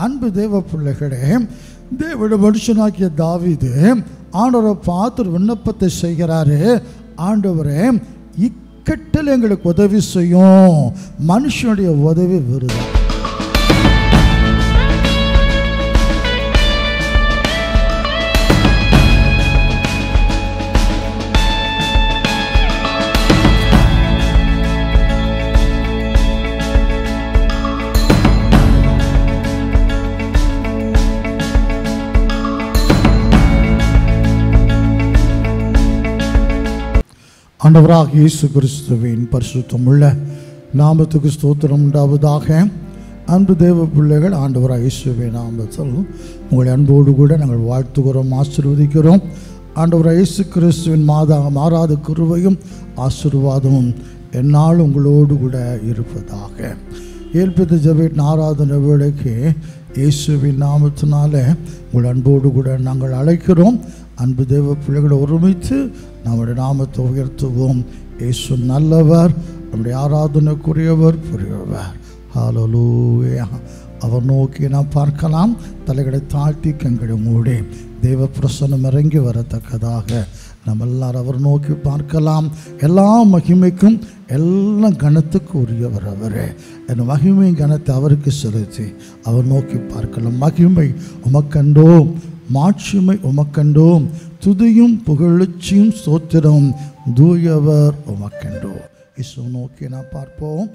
அன்பு தேவ பிள்ளைகளே, தேவனுடைய மனுஷனாகிய தாவீது ஆண்டவரை பார்த்து ஒரு விண்ணப்பத்தை செய்கிறாரு. ஆண்டவரே, இக்கட்டில் எங்களுக்கு உதவி செய்யும். மனுஷனுடைய உதவி விருது. ஆண்டவராக இயேசு கிறிஸ்துவின் பரிசுத்தமுள்ள நாமத்துக்கு ஸ்தோத்திரம் உண்டாவதாக. அன்பு தேவ பிள்ளைகள், ஆண்டவராக இயேசுவின் நாமத்தில் உங்களை அன்போடு கூட நாங்கள் வாழ்த்துகிறோம், ஆசீர்வதிக்கிறோம். ஆண்டவராக இயேசு கிறிஸ்துவின் மாறாத கிருபையும் ஆசீர்வாதமும் என்னால் உங்களோடு கூட இருப்பதாக. ஏற்பித்த ஜெபத்தின் ஆராதனை வேளைக்கு இயேசுவின் நாமத்தினால உங்கள் அன்போடு கூட நாங்கள் அழைக்கிறோம். அன்பு தேவ பிள்ளைகளை ஒருமித்து நம்முடைய நாமத்தை உயர்த்துவோம். இயேசு நல்லவர், நம்முடைய ஆராதனைக்குரியவர், புரியவர். ஹல்லேலூயா. அவர் நோக்கி நாம் பார்க்கலாம். தலைகளை தாழ்த்தி கண்களை மூடி தேவ பிரசன்னம் இறங்கி வரத்தக்கதாக நம்ம எல்லாரும் அவர் நோக்கி பார்க்கலாம். எல்லா மகிமைக்கும் எல்லா கனத்துக்கு உரியவர் அவரே. என் மகிமை கனத்தை அவருக்கு செலுத்தி அவர் நோக்கி பார்க்கலாம். மகிமை உமக்கண்டோம், மாட்சிமை உமக்கண்டோம், துதியும் புகழ்ச்சியும் ஸ்தோத்திரம் தூயவர் உமக்கண்டோ. இயேசு நோக்கி நாம் பார்ப்போம்.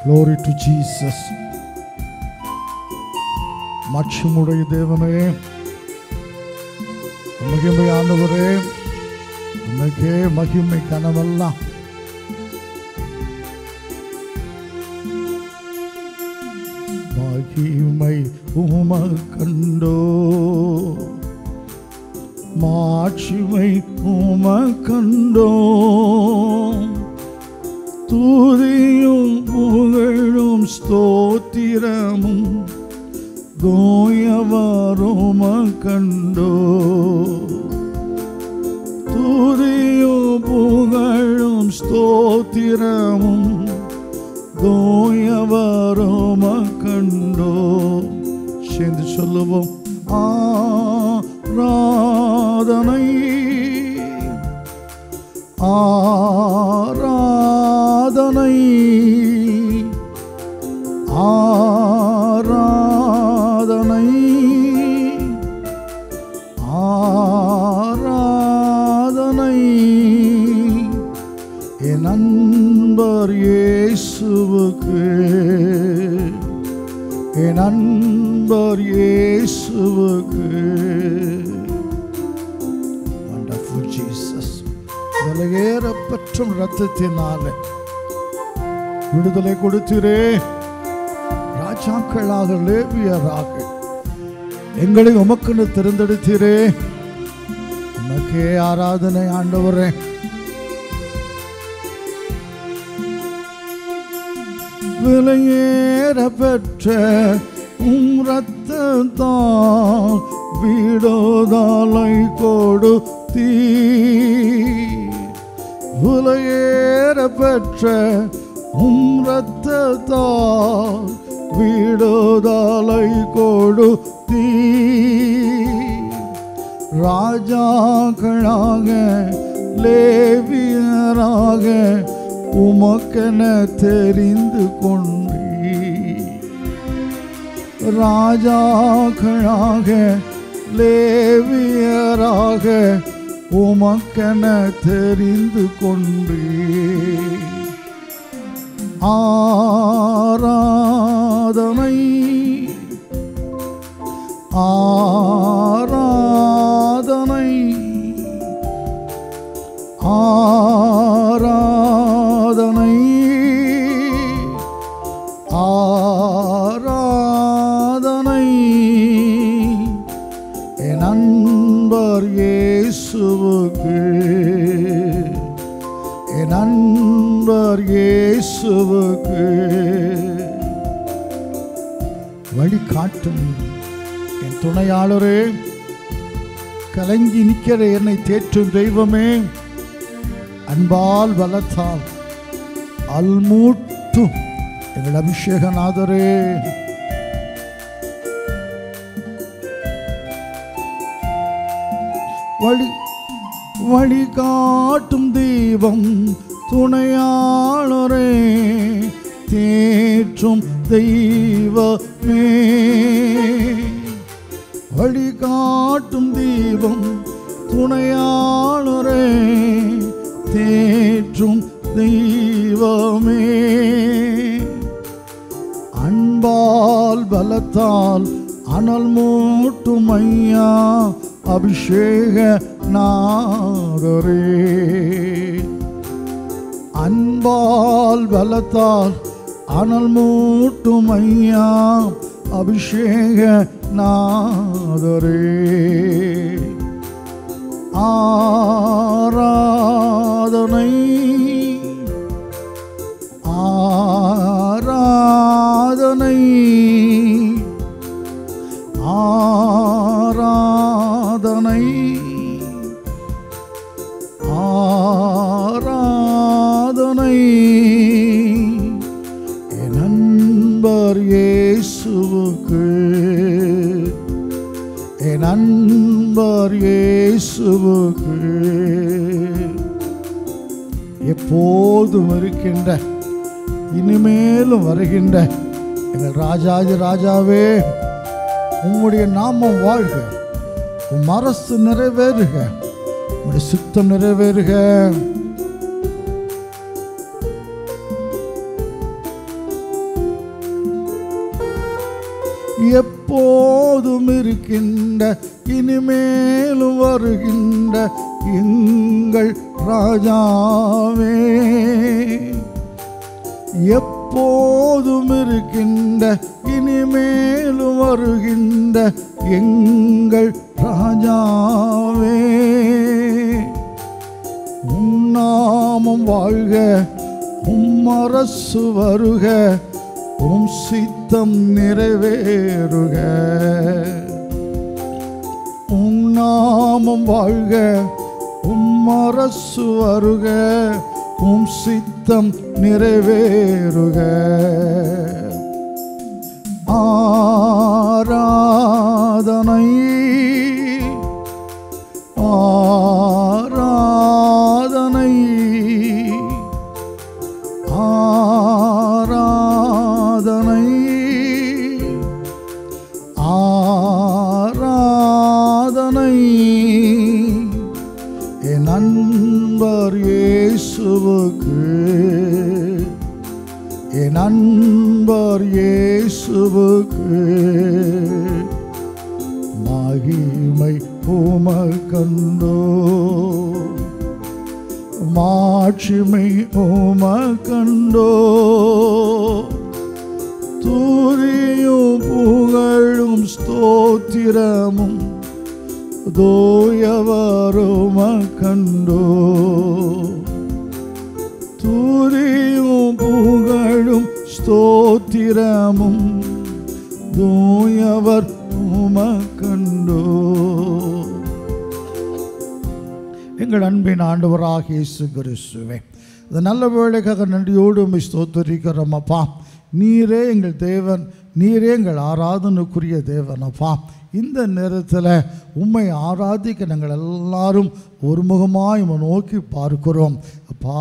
Glory to Jesus. மாட்சிமுடைய தேவனே, மகிமையானவரே, உமக்கே மகிமை கனவெல்லாம். மகிமை உமக்கண்டோ, மாட்சிமை உமக்கண்டோ, துதியும் புகழும் ஸ்தோத்திரமும் தூயவர் உமக்கண்டோ, துதியும் புகழும் ஸ்தோத்திரமும் தூயவர் உமக்கண்டோ. சேர்ந்து சொல்லுவோம். ஆராதனை ஆராதனை ஆராதனை ஆராதனை என் நண்பர் இயேசுவுக்கு, என் நண்பர் இயேசுவுக்கு. Wonderful Jesus. விலையேறப்பெற்ற இரத்தத்தினால விடுதலை கொடுத்தீரே. ராஜாக்களாக லேவியராக எங்களை உமக்குன்னு தெரிந்தெடுத்தீரே. உமக்கே ஆராதனை ஆண்டவரே. விலையேற பெற்ற ரத்தத்தால் விடுதலை கொடுத்தீ. விலையேற பெற்ற ரத்தத்தால் விடுதலை கொடுத்தீ. ராஜாக்களாக லேவியராக உமக்கென தெரிந்து கொண்டீ. ராஜாக்களாக லேவியராக உமக்கென தெரிந்து கொண்டீ. ஆராதனை ஆராதனை ஆராதனை ஆராதனை என் நண்பர் இயேசுவுக்கு, என் நண்பர் இயேசுவுக்கு. வழிகாட்டும் என் துணையாளரே, கலங்கி நிற்கிற என்னை தேற்றும் தெய்வமே, அன்பால் பலத்தால் அல்மூட் நடத்தும் எங்கள் அபிஷேகநாதரே. வழி காட்டும் தெய்வம் துணையாளரே, தேற்றும் தெய்வமே. வழி காட்டும் தெய்வம் துணையாளரே, தேற்றும் தெய்வமே. அன்பால் பலத்தால் அனல் மூட்டும் ஐயா அபிஷேக நாதரே. அன்பால் பலத்தால் அனல் மூட்டும் ஐயா அபிஷேக நாதரே. ஆராதனை ஆராதனை ஆராதனை ஆராதனை என் நண்பர் இயேசுவுக்கு, என் நண்பர் இயேசுவுக்கு. எப்போதும் இருக்கின்ற இனிமேலும் வருகின்ற எங்கள் ராஜாஜி ராஜாவே, உம்முடைய நாமம் வாழ்க, உம் அரசு நிறைவேறுக, உம்முடைய சித்தம் நிறைவேறுக. எப்போதும் இருக்கின்ற இனிமேலும் வருகின்ற எங்கள் ராஜாவே, எப்போதும் இருக்கின்ற இனிமேலும் வருகின்ற எங்கள் ராஜாவே. உம் நாமம் வாழ்க, உம் அரசு வருக, உம் சித்தம் நிறைவேறுக. உம் நாமம் வாழ்க, உம் அரசு வருக, உம் சித்தம் நிறைவேறுக. ஆராதனை ஆராதனை ஆராதனை ஆராதனை என் நண்பர் இயேசுவுக்கு, என் நண்பர் இயேசுவுக்கு. மகிமை உமக்கண்டோ, மாட்சிமை உமக்கண்டோ. துதியும் புகழும் ஸ்தோத்திரமும் தோயவருமக்கண்டோ. துதியும் புகழும் ஸ்தோத்திரமும் தோயவர் உமக்கண்டோ. எங்கள் அன்பின் ஆண்டவராகிய இயேசு கிறிஸ்துவே, இந்த நல்ல வேளைக்காக நன்றியோடு உம்மை ஸ்தோத்திரிக்கிறோம் அப்பா. நீரே எங்கள் தேவன், நீரே எங்கள் ஆராதனைக்குரிய தேவன் அப்பா. இந்த நேரத்தில் உம்மை ஆராதிக்க நாங்கள் எல்லாரும் ஒருமுகமாய் நோக்கி பார்க்கிறோம் அப்பா.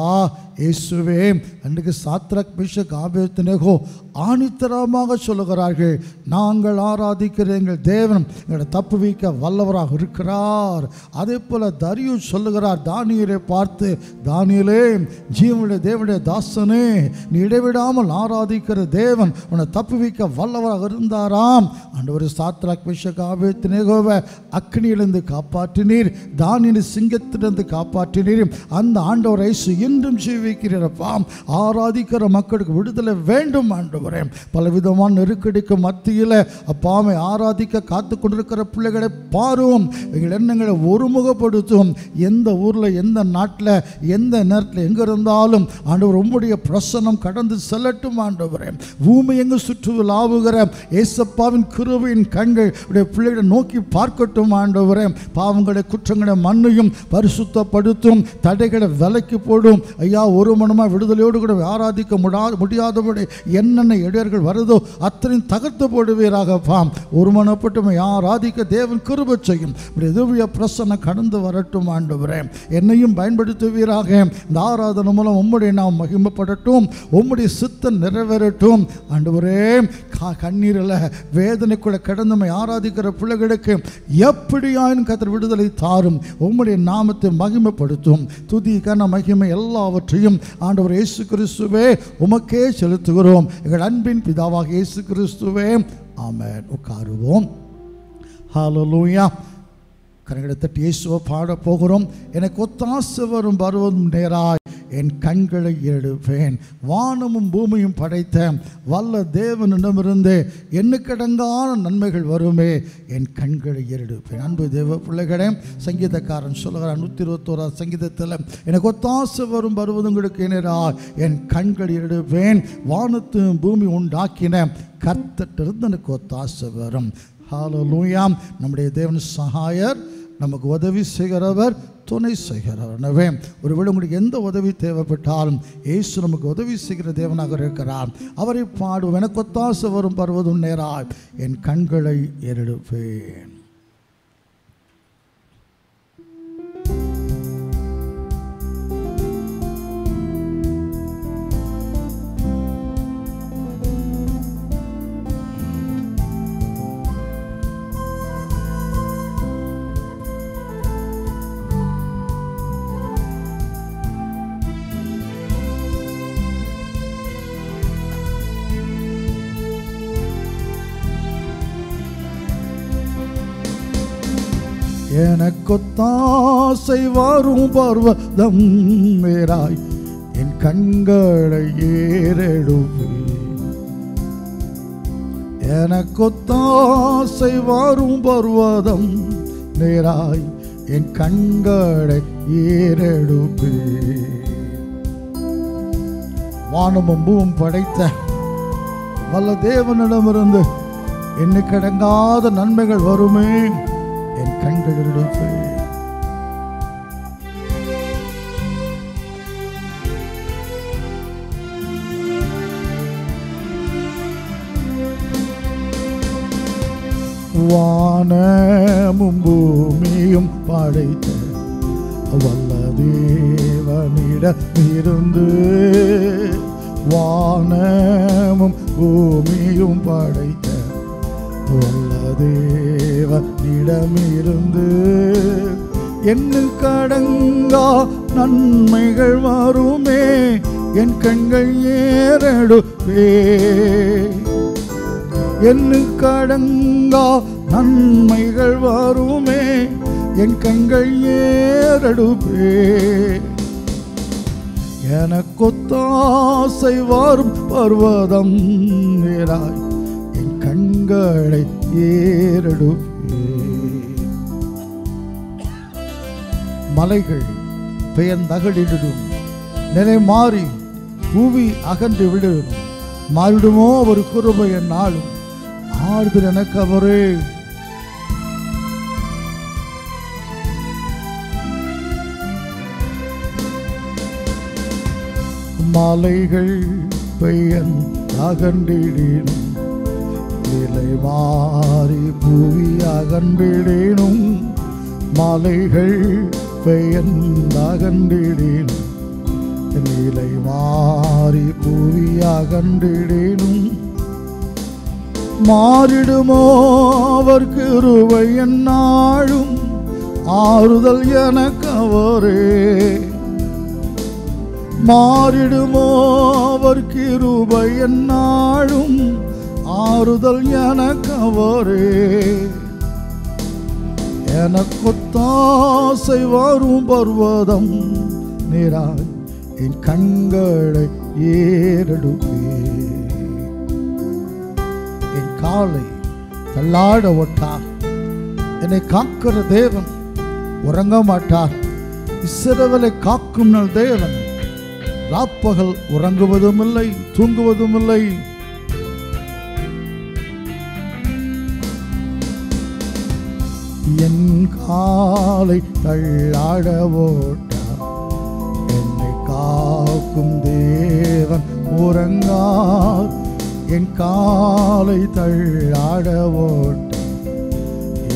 இயேசுவே, அன்றைக்கு சாத்ரக் மேஷக் ஆபேத்நேகோ ஆணித்தரமாக சொல்லுகிறார்கள், நாங்கள் ஆராதிக்கிற எங்கள் தேவன் எங்களை தப்புவிக்க வல்லவராக இருக்கிறார். அதே போல் தரியு சொல்லுகிறார் தானியேலை பார்த்து, தானியேலே, ஜீவனுடைய தேவனுடைய தாசனே, நீ இடைவிடாமல் ஆராதிக்கிற தேவன் உன்னை தப்புவிக்க வல்லவராக இருந்தாராம். ஆண்டவர் சாத்ரக் மேஷக் ஆபேத்நேகோவை அக்னியிலிருந்து காப்பாற்றினீர், தானியேலை சிங்கத்திலிருந்து காப்பாற்றினீர். அந்த ஆண்டவர் இயேசு இன்றும் ஜீவிக்கிறப்பா. ஆராதிக்கிற மக்களுக்கு விடுதலை வேண்டும் ஆண்டவரே. பலவிதமான நெருக்கடிக்கு மத்தியில் அப்பாவை ஆராதிக்க காத்து கொண்டிருக்கிற பிள்ளைகளை பாரும், எங்கள் எண்ணங்களை ஒருமுகப்படுத்தும். எந்த ஊரில், எந்த நாட்டில், எந்த நேரத்தில் எங்கே இருந்தாலும் ஆண்டவர் உம்முடைய பிரசன்னம் கடந்து செல்லட்டும் ஆண்டவரே. பூமி எங்கு சுற்றுலாவுகிற ஏசப்பாவின் கிருபையின் கண்கள் உடைய பிள்ளைகளை நோக்கி பார்க்கட்டும் ஆண்டவரே. பாவங்களை குற்றங்களை மன்னியும், பரிசுத்தப்படுத்தும், தடைகளை விலக்கி போடும் ஐயா. ஒரு மனமாக விடுதலையோடு கூட ஆராதிக்க முடியாதபடி என்னென்ன இடையர்கள் வருதோ அத்தனையும் தகர்த்து போடுவீராகப்பா. ஒரு மனப்பட்டு ஆராதிக்க தேவன் கிருபை செய்யும். திவ்ய பிரசன்னம் கடந்து வரட்டும் ஆண்டவரே. என்னையும் பயன்படுத்துவீராக. இந்த ஆராதனை மூலம் உம்முடைய நாம் மகிமைப்படட்டும், உம்முடைய சித்தம் நிறைவேறட்டும் ஆண்டவரே. கண்ணீரில் வேதனைக்குள்ள கடந்தமை ஆராதிக்கிற பிள்ளைகளுக்கு எப்படியாயும் கர்த்தர் விடுதலை தாரும். உம்முடைய நாமத்தை மகிமைப்படுத்தும். துதி கன மகிமை எல்லாவற்றையும் ஆண்டவர் இயேசு கிறிஸ்துவே உமக்கே செலுத்துகிறோம். எங்கள் அன்பின் பிதாவாக இயேசு கிறிஸ்துவே ஆமென். உட்காருவோம். ஹல்லேலூயா. கரங்களை தட்டி இயேசுவை பாட போகிறோம். எனக்கு ஒத்தாசை வரும் பருவம் நேராய் என் கண்களை எடுப்பேன். வானமும் பூமியும் படைத்த வல்ல தேவனிடமிருந்து எண்ணுக்கடங்கான நன்மைகள் வருமே, என் கண்களை எடுப்பேன். அன்பு தேவ பிள்ளைகளே, சங்கீதக்காரன் சொல்லுகிறார் 121 சங்கீதத்தில், எனக்கு ஒத்தாசை வரும் பருவதங்களுக்கு நேராய் என் கண்களை எடுப்பேன். வானத்து பூமி உண்டாக்கின கர்த்தரிடமிருந்து எனக்கு ஒத்தாசை வரும். ஹல்லேலூயா. நம்முடைய தேவன் சகாயர், நமக்கு உதவி செய்கிறவர், துணை செய்கிறவர். எனவே ஒருவேளை உங்களுக்கு எந்த உதவி தேவைப்பட்டாலும் இயேசு நமக்கு உதவி செய்கிற தேவனாக இருக்கிறார். அவரை பாடுவோம். எனக்கு ஒத்தாசை வரும் பருவதும் நேராய் என் கண்களை ஏறெடுப்பேன். எனக்கொத்தாசை வரும் பர்வதம் மேராய் என் கண்களை ஏறெடுப்பேன். எனக்கொத்தாசை வரும் பர்வதம் நேராய் என் கண்களை ஏறெடுப்பேன். வானமும் பூவும் படைத்த வல்ல தேவனிடமிருந்து எண்ணிக்கடங்காத நன்மைகள் வருமே, என் கண்கள் எடுப்பேன். வானமும் பூமியும் படைத்த வல்ல தேவனிடமிருந்து, வானமும் பூமியும் படைத்த வல்ல தேவனிடமிருந்து எண்ணுக்கடங்கா நன்மைகள் வருமே, என் கண்கள் ஏறெடுப்பே. எண்ணுக்கடங்கா நன்மைகள் வருமே, என் கண்கள் ஏறெடுப்பே. எனக்கொத்தாசை வரும் பர்வதம் நேராய் என் கண்களை ஏறெடுப்பே. மலைகள் பெயர்ந்தகழிடும், நிலை மாறி பூவி அகன்று விடும். மாறிடுமோ ஒரு கிருபை என்னாலும் ஆறுதல் எனக்கு அவரே. மலைகள் பெயர்ந்தகன்றிடினும், நிலை மாறி பூவி அகன்றிடினும். மலைகள் பெயர்ந்தகன்றிடினும், நிலை மாறி பூவி அகன்றிடினும். மாறிடுமோ அவர் கிருபை என்னாலும் ஆறுதல் எனக்கு அவரே. மாறிடுமோ அவர் கிருபை என்னாலும் ஆறுதல் எனக்கு அவரே. எனக்கொத்தாசை வரும் பர்வதம் நேராய் என் கண்களை ஏறெடுப்பே. என் காலை தள்ளாட ஒட்டார். என்னை காக்கிற தேவன் உறங்க மாட்டார். இஸ்ரவேலை காக்கும் நல் தேவன் ராப்பகல் உறங்குவதும் இல்லை, தூங்குவதும் இல்லை. என் காலை தள்ளாட ஓட்டார். என்னை காக்கும் தேவன் உறங்கார். என் காலை தள்ளாட ஓட்டார்.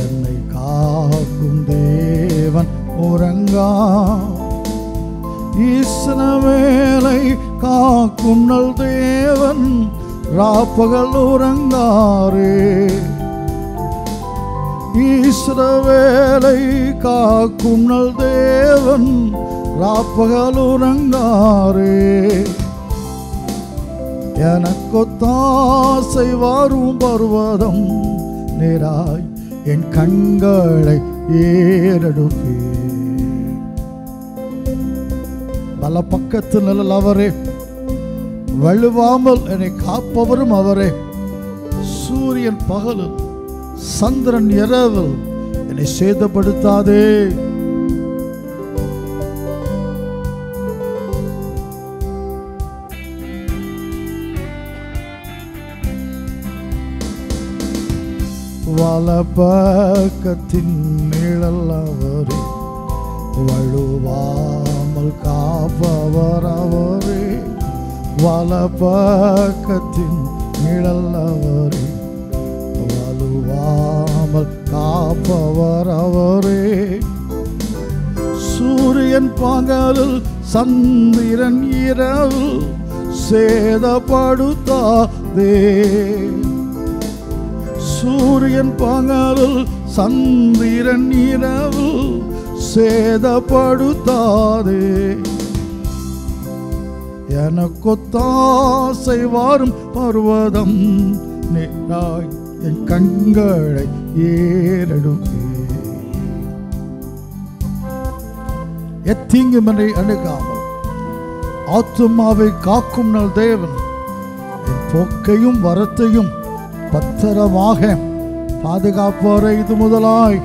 என்னை காக்கும் தேவன் உறங்கார். இஸ்ரவேலை காக்கும் நல் தேவன் ராப்பகல் உறங்காரே. இஸ்ரவேலை காக்கும் நல் தேவன் ராப்பகல் உறங்காரே. எனக்கொத்தாசை வரும் பர்வதம் நேராய் என் கண்களை ஏறெடுப்பே. பல பக்கத்து நிழல் அவரே, வழுவாமல் என்னை காப்பவரும் அவரே. சூரியன் பகலில் சந்திரன் இரவில் என்னை சேதப்படுத்தாதே. வலப்பக்கத்தின் நிழல் அவரே, வழுவாமல் காப்பவர் அவரே. வலப்பக்கத்தின் நிழல் அவரே, வழுவாமல் காப்பவர் அவரே. சூரியன் பகலில் சந்திரன் இரவில் சேதப்படுத்தாதே. சூரியன் பகலில் சந்திரன் இரவில் சேதப்படுத்தாதே. எனக்கொத்தாசை வரும் பர்வதம் நேராய் என் கண்களை ஏறெடுப்பே. எத்தீங்கும் என்னை அணுகாமல் ஆத்துமாவை காக்கும் நல் தேவன் என் போக்கையும் வரத்தையும் பத்திரமாக பாதுகாப்பாரை. இது முதலாய்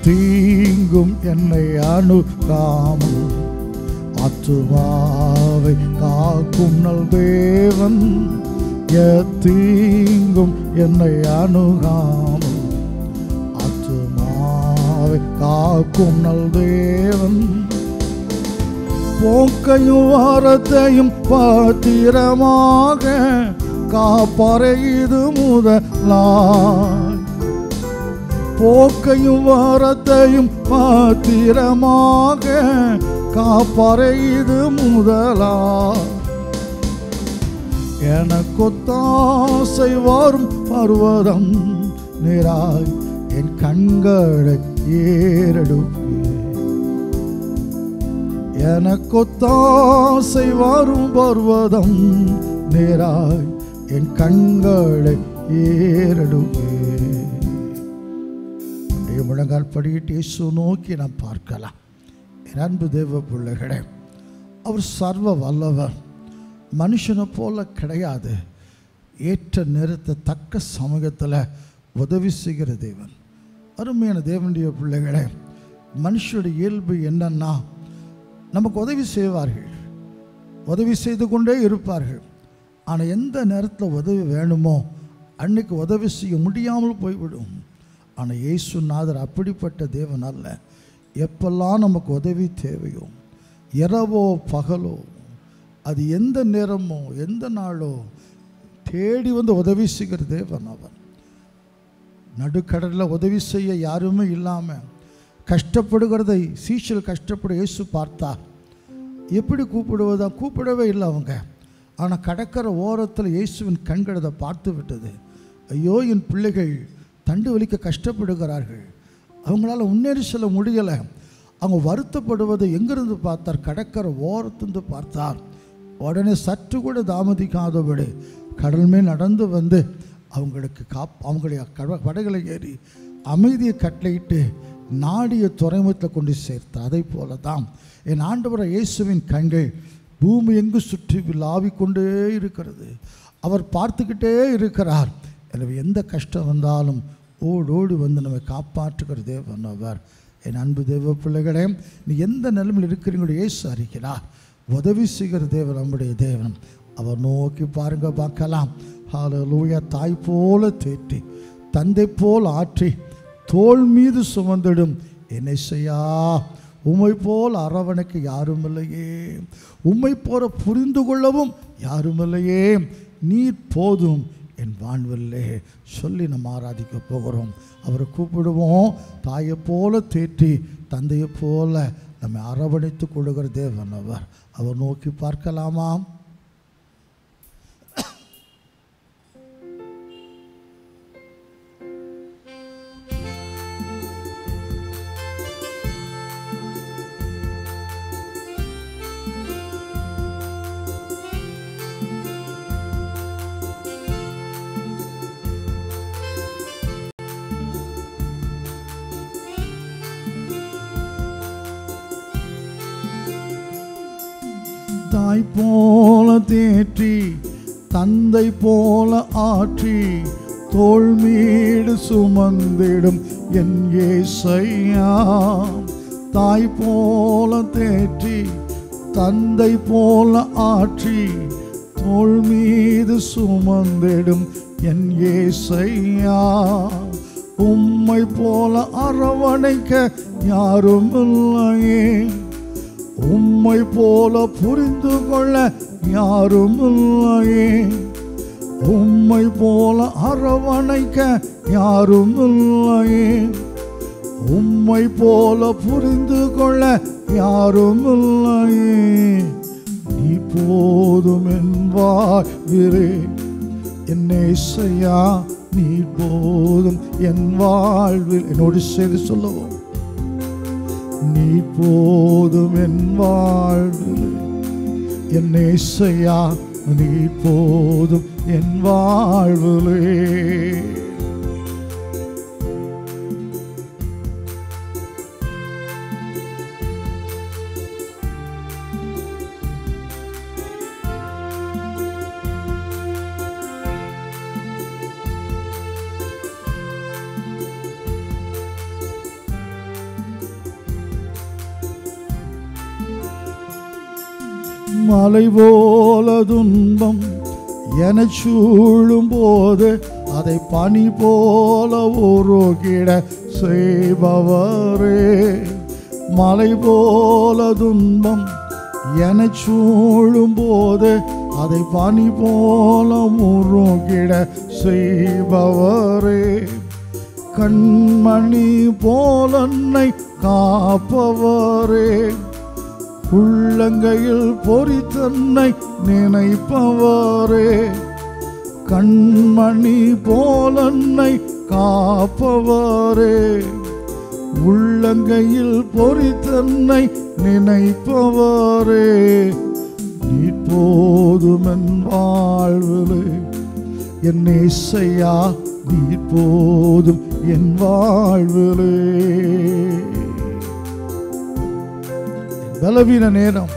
தீங்கும் என்னை அணுகாமல் ஆத்துமாவை காக்கும் நல் தேவன். தீங்கும் என்னை அணுகாமல் ஆத்துமாவை காக்கும் நல் தேவன். போக்கையும் வாரத்தையும் பத்திரமாக காப்பாரை. இது முதலாய் போக்கையும் வாரத்தையும் பத்திரமாக காப்பாரை. இது முதலாய் எனக்கொத்தாசை வரும் பர்வதம் நேராய் என் கண்களை ஏறெடுப்பே. எனக்கொத்தாசை வரும் பர்வதம் நேராய் என் கண்களை ஏறெடுப்பே. முழங்கால் படியிட்டு இயேசு நோக்கி நாம் பார்க்கலாம். என் அன்பு தேவ பிள்ளைகளே, அவர் சர்வ வல்லவர், மனுஷனை போல கிடையாது. ஏற்ற நேரத்தை தக்க சமூகத்தில் உதவி செய்கிற தேவன். அருமையான தேவனுடைய பிள்ளைகளே, மனுஷனுடைய இயல்பு என்னன்னா, நமக்கு உதவி செய்வார்கள், உதவி செய்து கொண்டே இருப்பார்கள். ஆனால் எந்த நேரத்தில் உதவி வேணுமோ அன்னைக்கு உதவி செய்ய முடியாமல் போய்விடும். ஆனால் இயேசுநாதர் அப்படிப்பட்ட தேவன் அல்ல. எப்பெல்லாம் நமக்கு உதவி தேவையோ, இரவோ பகலோ, அது எந்த நேரமோ எந்த நாளோ தேடி வந்து உதவி செய்கிற தேவன் அவர். நடுக்கடலில் உதவி செய்ய யாருமே இல்லாமல் கஷ்டப்படுகிறதை சீஷர்கள் கஷ்டப்பட இயேசு பார்த்தார். எப்படி கூப்பிடுவதா? கூப்பிடவே இல்லை அவங்க. ஆனால் கடற்கரை ஓரத்தில் இயேசுவின் கண்கள் அதை பார்த்து விட்டது. ஐயோ, என் பிள்ளைகள் தண்டு வலிக்க கஷ்டப்படுகிறார்கள், அவங்களால முன்னேறி செல்ல முடியலை. அவங்க வருத்தப்படுவதை எங்கிருந்து பார்த்தார்? கடற்கரை ஓரத்திலிருந்து பார்த்தார். உடனே சற்று கூட தாமதிக்காதபடி கடல் மேல் நடந்து வந்து அவங்களுக்கு அவங்களுடைய படகுகளை ஏறி அமைதியை கட்டளையிட்டு நாடிய துறைமுகத்தில் கொண்டு சேர்த்தார். அதை போல தான் என் ஆண்டவர் இயேசுவின் கண்கள் பூமி எங்கு சுற்றி விளாவிக்கொண்டே இருக்கிறது. அவர் பார்த்துக்கிட்டே இருக்கிறார். எனவே எந்த கஷ்டம் வந்தாலும் ஓடோடி வந்து நம்மை காப்பாற்றுகிற தேவன் அவர். என் அன்பு தேவ பிள்ளைகளே, நீ எந்த நிலைமையில் இருக்கிறீங்களோ இயேசு அறிகிறார். உதவி செய்கிற தேவன் நம்முடைய தேவன். அவர் நோக்கி பாருங்க, பார்க்கலாம். ஹல்லேலூயா. தாய் போல தேற்றி தந்தை போல் ஆற்றி தோள் மீது சுமந்திடும் என்னை செய்யா. உம்மை போல் அரவணைக்கு யாரும் இல்லையே, உம்மை போல புரிந்து கொள்ளவும் யாரும் இல்லையே, நீர் போதும் என் வாழ்வில்லே சொல்லி நம்ம ஆராதிக்க போகிறோம். அவரை கூப்பிடுவோம். தாயை போல தேற்றி தந்தையை போல நம்மை அரவணைத்து கொள்ளுகிற தேவன் அவர். அவர் நோக்கி பார்க்கலாமா? தாய் போல தேற்றி தந்தை போல ஆற்றி தோள் மீது சுமந்திடும் என் இயேசையா. தாய் போல தேற்றி தந்தை போல ஆற்றி தோள் மீது சுமந்திடும் என் இயேசையா. உம்மை போல அரவணைக்க யாரும் இல்லையே, உம்மை போல புரிந்து கொள்ள யாரும் இல்லையே, உம்மை போல அரவணைக்க யாரும் இல்லையே, உம்மை போல புரிந்து கொள்ள யாரும் இல்லையே. நீ போதும் என் வாழ்விலே என் இயேசையா, நீ போதும் என் வாழ்வில். என்னோடு சேர்ந்து சொல்லுவோம். நீ போதும் என் வாழ்விலே என் இயேசையா, நீ போதும் என் வாழ்விலே. மலை போல துன்பம் என சூழும் போது அதை பனி போல உருகிட செய்பவரே. மலை போல துன்பம் என சூழும் போது அதை பனி போல உருகிட செய்பவரே. கண்மணி போல என்னை காப்பவரே, உள்ளங்கையில் பொறித்தன்னை நினைப்பவரே. கண்மணி போலன்னை காப்பவரே, உள்ளங்கையில் பொறித்தன்னை நினைப்பவரே. நீ போதும் என் வாழ்விலே என் இயேசையா, நீ போதும் என் வாழ்விலே. பலவீன நேரம்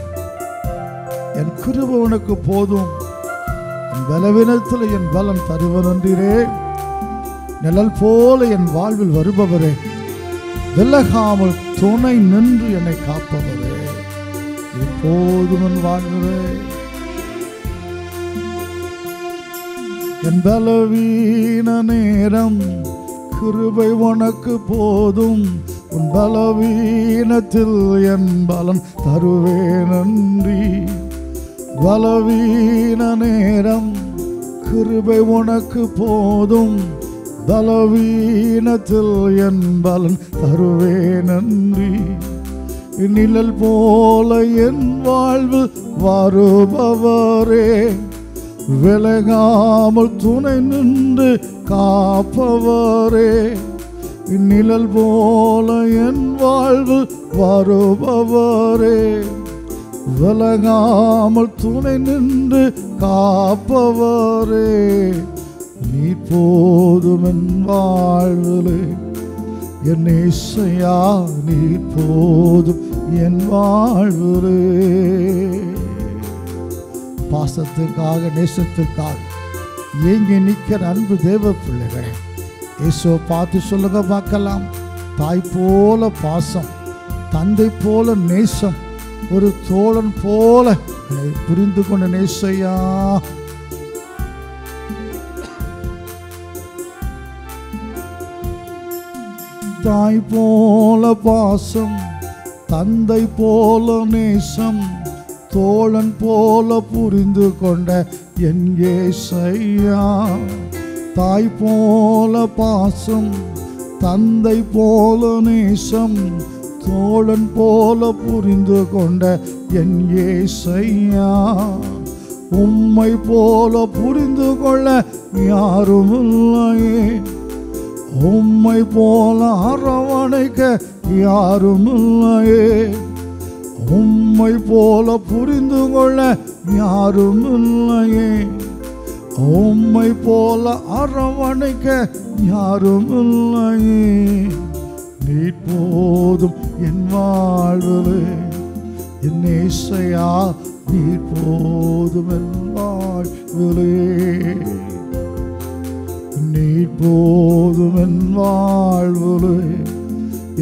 என் கிருபை உனக்கு போதும், என் பலவீனத்தில் என் பலம் தருவனன்றே. நிழல் போல என் வாழ்வில் வருபவரே, விலகாமல் துணை நின்று என்னை காப்பவரே, எப்போதும் என் வாழ்விலே. என் பலவீன நேரம் கிருபை உனக்கு போதும், உன் பலவீனத்தில் என் பலன் தருவேன் நன்றி. பலவீன நேரம் கிருபை உனக்கு போதும், பலவீனத்தில் என் பலன் தருவேன் நன்றி. நிழல் போல என் வாழ்வு வருபவரே, விலகாமல் துணை நின்று காப்பவரே. நிழல் போல என் வாழ்வு வருபவரே, விலகாமல் துணை நின்று காப்பவரே. நீ போதும் என் வாழ்விலே என் இயேசையா, நீ போதும் என் வாழ்விலே. பாசத்துக்காக நேசத்துக்காக ஏங்கி நிற்கிற அன்பு தேவ பிள்ளைகளே, இயேசுவை பார்த்து சொல்லுங்க பார்க்கலாம். தாய் போல பாசம், தந்தை போல நேசம், ஒரு தோழன் போல என்னை புரிந்து கொண்ட நேசையா. தாய் போல பாசம், தந்தை போல நேசம், தோழன் போல புரிந்து கொண்ட என் ஏசையா. தாய் போல பாசம், தந்தை போல நேசம், தோழன் போல புரிந்து கொண்ட என் ஏசையா. உம்மை போல புரிந்து கொள்ள யாரும் இல்லையே, உம்மை போல அரவணைக்க யாரும் இல்லையே, உம்மை போல புரிந்து கொள்ள யாரும் இல்லையே, உம்மை போல அரவணைக்க யாரும் இல்லையே. நீர் போதும் என் வாழ்விலே என் ஏசையா, நீர் போதும் என் வாழ்விலே, நீர் போதும் என் வாழ்விலே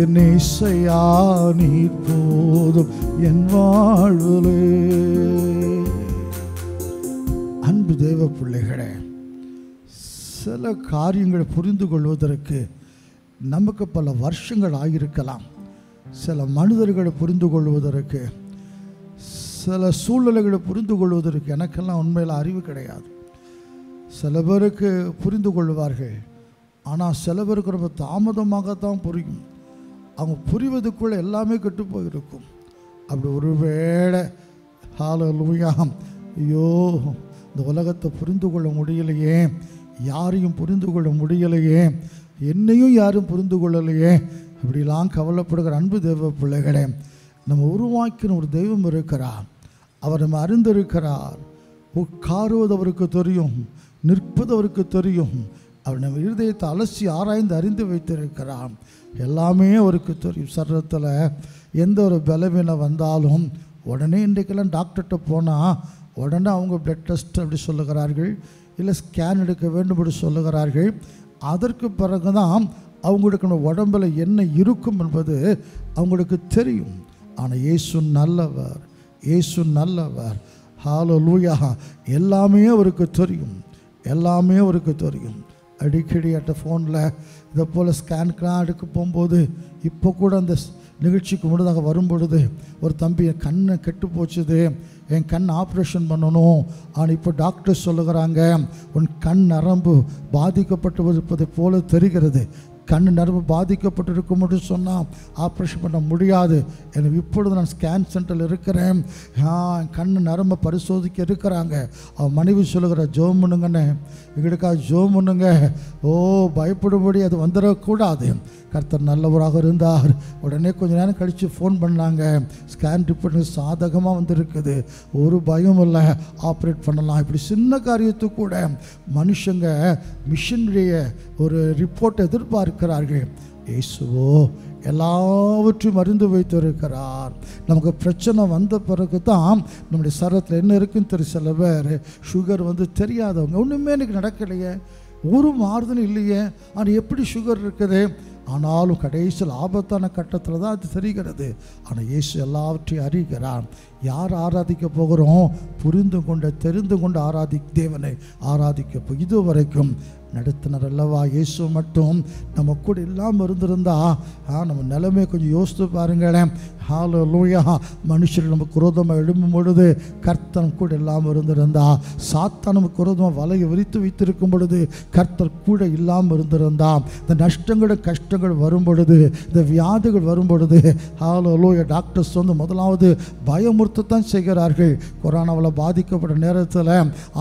என் ஏசையா, நீர் போதும் என் வாழ்விலே. அன்பு தேவ பிள்ளைகளே, சில காரியங்களை புரிந்து கொள்வதற்கு நமக்கு பல வருஷங்கள் ஆகியிருக்கலாம். சில மனிதர்களை புரிந்து கொள்வதற்கு, சில சூழ்நிலைகளை புரிந்து கொள்வதற்கு எனக்கெல்லாம் உண்மையில் அறிவு கிடையாது. சில பேருக்கு புரிந்து கொள்வார்கள், ஆனால் சில பேருக்கு ரொம்ப தாமதமாகத்தான் புரியும். அவங்க புரிவதுக்குள்ளே எல்லாமே கெட்டு போயிருக்கும். அப்படி ஒருவேளை ஹல்லேலூயா, ஐயோ இந்த உலகத்தை புரிந்து கொள்ள முடியலையே, யாரையும் புரிந்து கொள்ள முடியலையே, என்னையும் யாரும் புரிந்து கொள்ளலையே, இப்படிலாம் கவலைப்படுகிற அன்பு தெய்வ பிள்ளைகளே, நம்ம உருவாக்கின ஒரு தெய்வம் இருக்கிறார். அவர் நம்ம அறிந்திருக்கிறார். உட்காருவது அவருக்கு தெரியும், நிற்பது அவருக்கு தெரியும். அவர் நம்ம இருதயத்தை அலசி ஆராய்ந்து அறிந்து வைத்திருக்கிறார். எல்லாமே அவருக்கு தெரியும். சரீரத்தில் எந்த ஒரு பலவீனம் வந்தாலும் உடனே இன்றைக்கெல்லாம் டாக்டர்கிட்ட போனால் உடனே அவங்க பிளட் டெஸ்ட் அப்படி சொல்லுகிறார்கள், இல்லை ஸ்கேன் எடுக்க வேண்டும் அப்படி சொல்லுகிறார்கள். அதற்கு பிறகு தான் அவங்களுக்கு உடம்பில் என்ன இருக்கும் என்பது அவங்களுக்கு தெரியும். ஆனால் இயேசு நல்லவர், இயேசு நல்லவர். ஹல்லேலூயா. எல்லாமே அவருக்கு தெரியும், எல்லாமே அவருக்கு தெரியும். அடிக்கடி அட்ட ஃபோனில் இதை போல் ஸ்கேனுக்கெலாம் எடுக்க போகும்போது, இப்போ கூட அந்த நிகழ்ச்சிக்கு முன்னதாக வரும்பொழுது ஒரு தம்பி என் கண்ணை கெட்டு போச்சுது, என் கண் ஆப்ரேஷன் பண்ணணும், ஆனால் இப்போ டாக்டர் சொல்லுகிறாங்க உன் கண் நரம்பு பாதிக்கப்பட்டு இருப்பதை போல தெரிகிறது, கண் நரம்பு பாதிக்கப்பட்டிருக்கும் என்று சொன்னால் ஆப்ரேஷன் பண்ண முடியாது. எனக்கு இப்பொழுது நான் ஸ்கேன் சென்டரில் இருக்கிறேன், கண் நரம்பை பரிசோதிக்க இருக்கிறாங்க. அவன் மனைவி சொல்லுகிற ஜோம் பண்ணுங்கண்ணே, எங்களுக்காக ஜோம் பண்ணுங்க, ஓ பயப்படும்படி அது வந்துடக்கூடாது. கர்த்தர் நல்லவராக இருந்தார். உடனே கொஞ்ச நேரம் கழித்து ஃபோன் பண்ணாங்க, ஸ்கேன் ரிப்போர்ட் சாதகமாக வந்திருக்குது, ஒரு பயம் இல்லை, ஆப்ரேட் பண்ணலாம். இப்படி சின்ன காரியத்துக்கு கூட மனுஷங்க மிஷினுடைய ஒரு ரிப்போர்ட் எதிர்பார்க்கிறார்கள். இயேசுவோ எல்லாவற்றையும் அறிந்து வைத்திருக்கிறார். நமக்கு பிரச்சனை வந்த பிறகு தான் நம்முடைய சரத்தில் என்ன இருக்குன்னு தெரியும். சில பேர் சுகர் தெரியாதவங்க, ஒன்றுமே எனக்கு நடக்கலையே, ஒரு மாறுதலும் இல்லையே, ஆனால் எப்படி சுகர் இருக்குது, ஆனாலும் கடைசியில் ஆபத்தான கட்டத்தில் தான் அது தெரிகிறது. ஆனால் இயேசு எல்லாவற்றையும் அறிகிறார். யார் ஆராதிக்க போகிறோம்? புரிந்து கொண்ட தெரிந்து கொண்டு தேவனை ஆராதிக்க இதுவரைக்கும் நடத்தினர் அல்லவா. இயேசு மட்டும் நம்ம கூட இல்லாமல் இருந்திருந்தா நம்ம நிலைமை கொஞ்சம் யோசித்து பாருங்களேன். ஹல்லேலூயா. மனுஷர் நமக்கு விரோதமாக எழும்பும் பொழுது கர்த்தர் கூட இல்லாமல் இருந்திருந்தா, சாத்தான் நமக்கு விரோதமாக வலையை விரித்து வைத்திருக்கும் பொழுது கர்த்தர் கூட இல்லாமல் இருந்திருந்தா, இந்த நஷ்டங்கள் கஷ்டங்கள் வரும் பொழுது, இந்த வியாதிகள் வரும் பொழுது, ஹல்லேலூயா, டாக்டர்ஸ் முதலாவது பயமுறுத்தத்தான் செய்கிறார்கள். கொரோனாவில் பாதிக்கப்பட்ட நேரத்தில்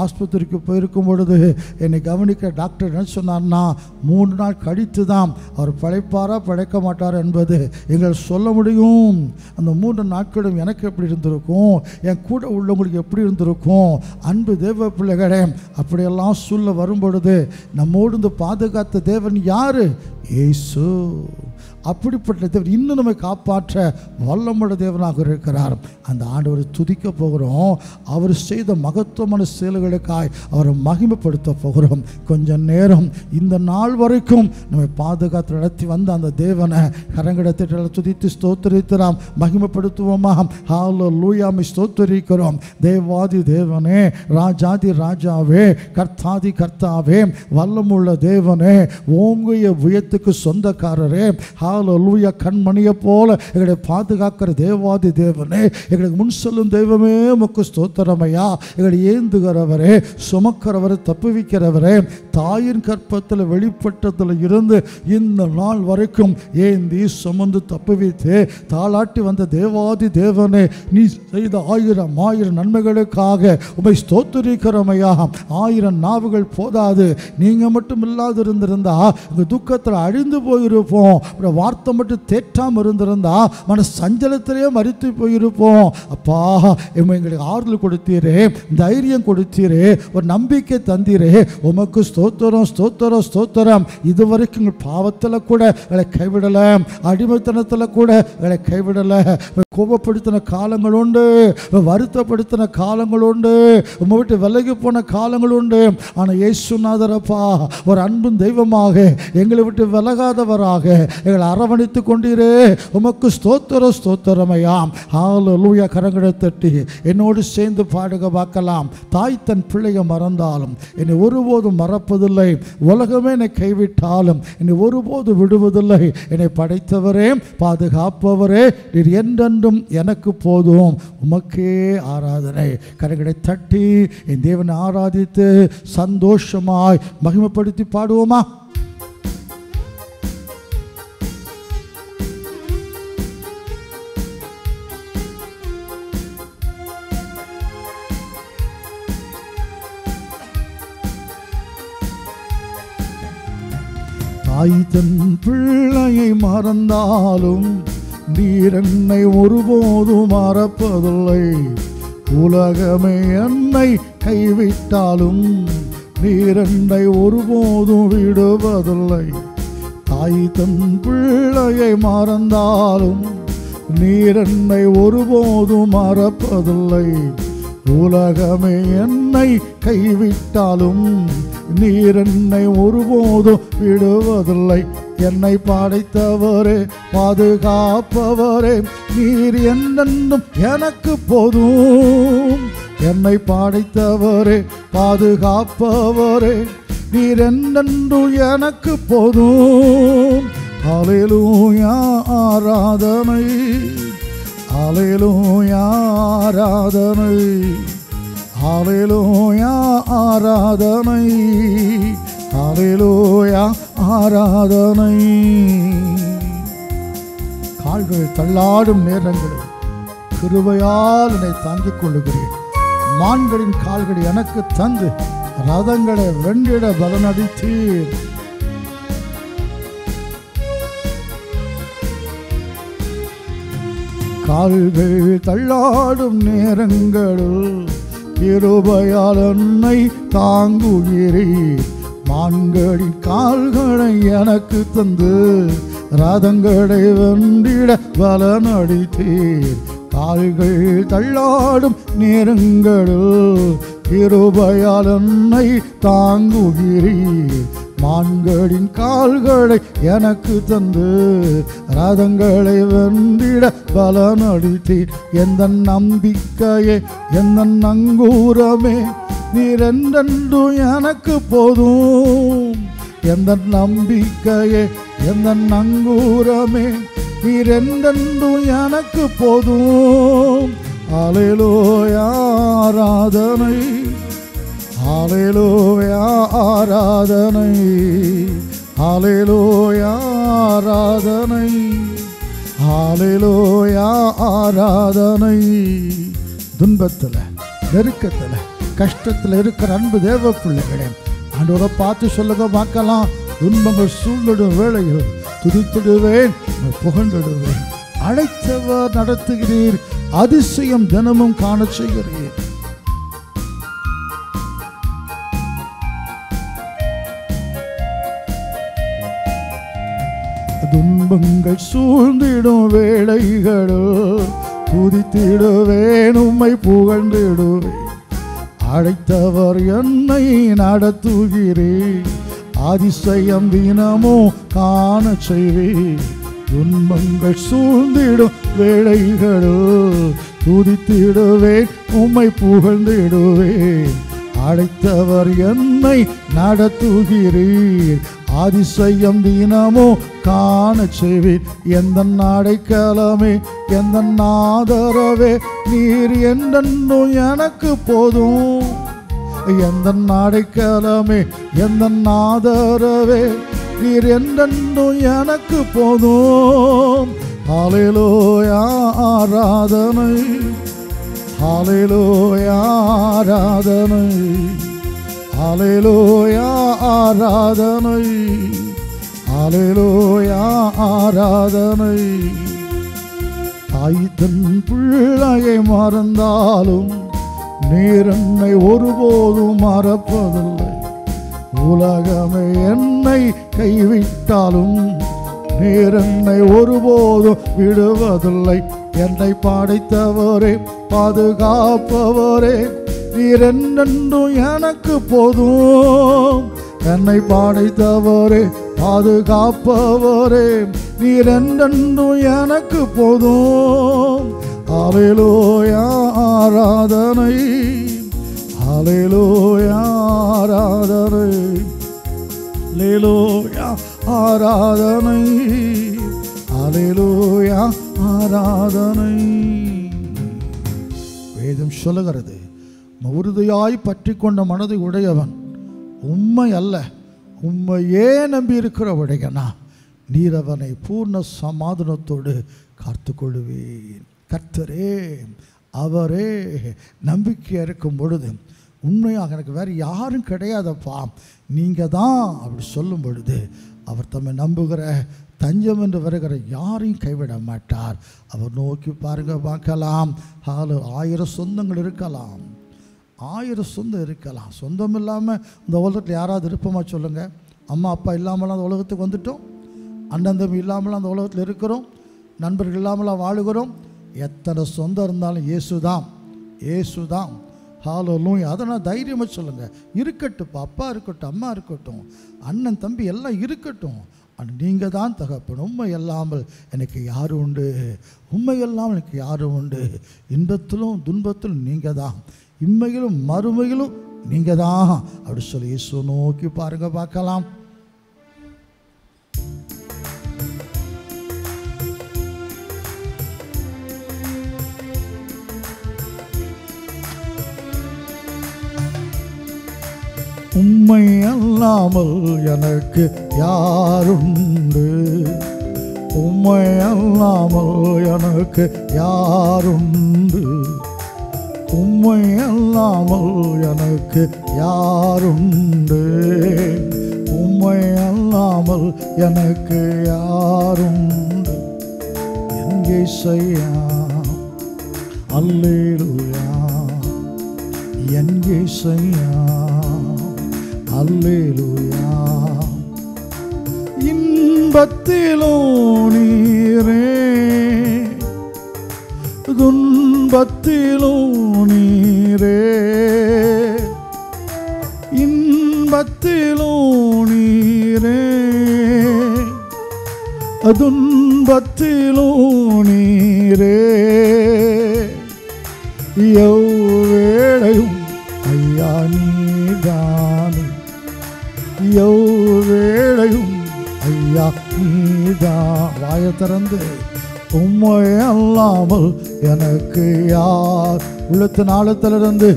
ஆஸ்பத்திரிக்கு போயிருக்கும் பொழுது என்னை கவனிக்க டாக்டர் என்ன சொன்னார்னா, 3 நாள் கழித்து தான் அவர் பிழைப்பாரா பிழைக்க மாட்டார் என்பது எங்கள் சொல்ல முடியும். அந்த 3 நாட்களும் எனக்கு எப்படி இருந்திருக்கும், என் கூட உள்ளவங்களுக்கு எப்படி இருந்திருக்கும். அன்பு தேவ பிள்ளைகளே, அப்படியெல்லாம் சொல்ல வரும் பொழுது நம்மோடு பாதுகாத்த தேவன் யாரு? இயேசு. அப்படிப்பட்ட தேவன் இன்னும் நம்மை காப்பாற்ற வல்லமுள்ள தேவனாக இருக்கிறார். அந்த ஆண்டவரை துதிக்க போகிறோம். அவர் செய்த மகத்துவமான செயல்களுக்காய் அவரை மகிமைப்படுத்த போகிறோம். கொஞ்ச நேரம் இந்த நாள் வரைக்கும் நம்மை பாதுகாத்து நடத்தி வந்த அந்த தேவனை கரங்கிடத்திட்ட துதித்து ஸ்தோத்திரித்து நாம் மகிமைப்படுத்துவோமா? ஹல்லேலூயா, ஸ்தோத்திரிக்கிறோம். தேவாதி தேவனே, ராஜாதி ராஜாவே, கர்த்தாதி கர்த்தாவே, வல்லமுள்ள தேவனே, ஓங்கிய உயரத்துக்கு சொந்தக்காரரே, ஹல்லேலூயா, கண்மணியை போல எங்களை பாதுகாக்கிற தேவாதி தேவனே, எங்களுக்கு முன் செல்லும் தெய்வமே, உமக்கு ஸ்தோத்திரமையா. எங்களை ஏந்துகிறவரே, சுமக்கிறவரை, தப்புவிக்கிறவரே, தாயின் கற்பத்தில் வெளிப்பட்டதில் இருந்து இந்த நாள் வரைக்கும் ஏந்தி சுமந்து தப்புவித்து தாளாட்டி வந்த தேவாதி தேவனே, நீ செய்த ஆயிரம் ஆயிரம் நன்மைகளுக்காக உம்மை ஸ்தோத்திரிக்கிறோமையா. ஆயிரம் நாவுகள் போதாது. நீங்க மட்டும் இல்லாது இருந்திருந்தா இந்த துக்கத்தில் அழிந்து போயிருப்போம். வார்த்தை மட்டும் தேற்றாமல் இருந்திருந்தா மன சஞ்சலத்திலே மறித்து போயிருப்போம். அப்பா, எங்களுக்கு ஆறுதல் கொடுத்தீரே, தைரியம் கொடுத்தீரே, ஒரு நம்பிக்கை தந்தீரே. உமக்கு ஸ்தோத்திரம், ஸ்தோத்திரம், ஸ்தோத்திரம். இதுவரைக்கும் பாவத்தில் கூட எங்களை கைவிடல, அடிமைத்தனத்தில் கூட எங்களை கைவிடல. கோபப்படுத்தின காலங்கள் உண்டு, வருத்தப்படுத்தின காலங்கள் உண்டு, உம்மை விட்டு விலகி போன காலங்கள் உண்டு. ஆனால் இயேசுநாதரப்பா, ஒரு அன்பும் தெய்வமாக எங்களை விட்டு விலகாதவராக எங்களை அரவணைத்து கொண்டீரே. உமக்கு ஸ்தோத்திரம், ஸ்தோத்திரமையாம். ஹல்லேலூயா. கரங்களை தட்டி என்னோடு சேர்ந்து பாடுக பார்க்கலாம். தாய் தன் பிள்ளையை மறந்தாலும் என்னை ஒருபோதும் மறப்பதில்லை. உலகமே என்னை கைவிட்டாலும் என்னை ஒருபோது விடுவதில்லை. என்னை படைத்தவரே, பாதுகாப்பவரே, நீர் என்றென்றும் எனக்கு போதும். உமக்கே ஆராதனை. கரங்களை தட்டி என் தேவனை ஆராதித்து சந்தோஷமாய் மகிமைப்படுத்தி பாடுவோமா? தாய் தன் பிள்ளையை மறந்தாலும் நீர் என்னை ஒருபோதும் மறப்பதில்லை. உலகமே என்னை கைவிட்டாலும் நீர் என்னை ஒருபோதும் விடுவதில்லை. தாய் தன் பிள்ளையை மறந்தாலும் நீர் என்னை ஒருபோதும் மறப்பதில்லை. உலகமே என்னை கைவிட்டாலும் நீர் என்னை ஒருபோதும் விடுவதில்லை. என்னை படைத்தவரே, பாதுகாப்பவரே, நீர் என்னென்னும் எனக்கு போதும். என்னை படைத்தவரே, பாதுகாப்பவரே, நீர் என்னென்றும் எனக்கு போதும். ஹல்லேலூயா, ஆராதனை. ஹல்லேலூயா, ஆராதனை. ஹல்லேலூயா, ஆராதனை. ஹல்லேலூயா, ஆராதனை. கால்கள் தள்ளாடும் நேரங்களில் கிருபையால் என்னை தாங்கிக் கொள்ளுகிறேன். மான்களின் கால்கள் எனக்கு தந்து ரதங்களை வென்றிட பலனளித்தீர். கால்கள் தள்ளாடும் நேரங்களில் கிருபையால் என்னை தாங்குகிறீர். மான்களின் கால்களை எனக்கு தந்து ரதங்களை வென்றிட பலனளித்தீர். கால்கள் தள்ளாடும் நேரங்களில் கிருபையால் என்னை தாங்குகிறீர். மான்களின் கால்களை எனக்கு தந்து ரதங்களை வென்றிட பலனளித்தீர். எந்த நம்பிக்கையே, எந்த நங்கூரமே, நீர் என்றென்றும் எனக்கு போதும். எந்த நம்பிக்கையே, எந்த நங்கூரமே, நீர் என்றென்றும் எனக்கு போதும். ஹல்லேலூயா, ஆராதனை. ஹல்லேலூயா, ஆராதனை. ஹல்லேலூயா, ஆராதனை. ஹல்லேலூயா, ஆராதனை. துன்பத்தில், நெருக்கத்தில், கஷ்டத்தில் இருக்கிற அன்பு தேவ பிள்ளைகளே, ஆண்டவரை பார்த்து சொல்லுங்க பார்க்கலாம். துன்பங்கள் சூழ்ந்திடும் வேளையில் துதித்திடுவேன், புகழ்ந்திடுவேன். அழைத்தவர் நடத்துகிறீர், அதிசயம் தினமும் காண செய்கிறீர். துன்பங்கள் சூழ்ந்திடும் வேளைகளில் துதித்திடுவேன், உம்மை புகழ்ந்திடுவேன். அழைத்தவர் என்னை நடத்துகிறேன், அதிசயம் தினமோ காண செய்வேன். துன்பங்கள் சூழ்ந்திடும் வேளைகளில் துதித்திடுவேன், உம்மை புகழ்ந்திடுவேன். அழைத்தவர் என்னை நடத்துகிறீர், அதிசயம் தினமோ காண செய்வீர். எந்த அடைக்கலமே, எந்த ஆதரவே, நீர் என்றென்றும் எனக்கு போதும். எந்த அடைக்கலமே, எந்த ஆதரவே, நீர் என்றென்றும் எனக்கு போதும். ஹல்லேலூயா ஆராதனை, ஹல்லேலூயா ஆராதனை, ஹல்லேலூயா ஆராதனை, ஹல்லேலூயா ஆராதனை. தாய் தன் பிள்ளையை மறந்தாலும் நீர் என்னை ஒருபோதும் மறப்பதில்லை. உலகமே என்னை கைவிட்டாலும் நீர் என்னை ஒருபோதும் விடுவதில்லை. என்னை படைத்தவரே, பாதுகாப்பவரே, நீர் என்றென்றும் எனக்கு போதும். என்னை படைத்தவரே, பாதுகாப்பவரே, நீர் என்றென்றும் எனக்கு போதும். ஹல்லேலூயா ஆராதனை, ஹல்லேலூயா ஆராதனை, ஹல்லேலூயா ஆராதனை, ஹல்லேலூயா ஆராதனை. வேதம் சொல்லுகிறது, உறுதியாய் பற்றி கொண்ட மனதை உடையவன் உண்மை அல்ல, உண்மையே நம்பி இருக்கிறவடையனா நீர் அவனை பூர்ண சமாதானத்தோடு காத்து கொள்ளுவேன். கர்த்தரே, அவரே நம்பிக்கையாக இருக்கும் பொழுது, உண்மையாக எனக்கு வேறு யாரும் கிடையாதப்பா, நீங்கள் தான் அப்படி சொல்லும் பொழுது, அவர் தம்மை நம்புகிற தஞ்சம் என்று வருகிற யாரையும் கைவிட மாட்டார். அவர் நோக்கி பாருங்க, பார்க்கலாம். 1000 சொந்தங்கள் இருக்கலாம், 1000 சொந்தம் இருக்கலாம். சொந்தம் இல்லாமல் இந்த உலகத்தில் யாராவது இருப்போமா சொல்லுங்கள்? அம்மா அப்பா இல்லாமலாம் அந்த உலகத்துக்கு வந்துட்டோம், அண்ணன் தம்பி இல்லாமலாம் அந்த உலகத்தில் இருக்கிறோம், நண்பர்கள் இல்லாமலாம் வாழுகிறோம். எத்தனை சொந்தம் இருந்தாலும் இயேசுதான், இயேசுதான். ஹல்லேலூயா. அதை நான் தைரியமாக சொல்லுங்கள். இருக்கட்டும், அப்பா இருக்கட்டும், அம்மா இருக்கட்டும், அண்ணன் தம்பி எல்லாம் இருக்கட்டும், ஆனால் நீங்கள் தான் தகப்பன். உண்மை இல்லாமல் எனக்கு யாரும் உண்டு, உண்மை இல்லாமல் எனக்கு யாரும் உண்டு. இன்பத்திலும் துன்பத்திலும் நீங்கள் தான், இம்மையிலும் மறுமையிலும் நீங்கள் தான் அப்படி சொல்லி இயேசு நோக்கி பாருங்க, பார்க்கலாம். உம்மை அல்லாமல் எனக்கு யாருண்டு, உம்மை அல்லாமல் எனக்கு யாருண்டு, உம்மை அல்லாமல் எனக்கு யாருண்டு, உம்மை அல்லாமல் எனக்கு யாருண்டு. என் இயேசையா அல்லேலூயா, என் இயேசையா அல்லேலூயா. இன்பத்திலும் நீரே, துன்பத்திலும் நீரே, இன்பத்திலும் நீரே, துன்பத்திலும் நீரே. எவ்வேளையும் ஐயா நீதானே, எவ்வேளையும் ஐயா நீதான். வாயை திறந்து உம்மை அல்லாமல் எனக்கு யார், உள்ளத்தின் ஆழத்திலிருந்து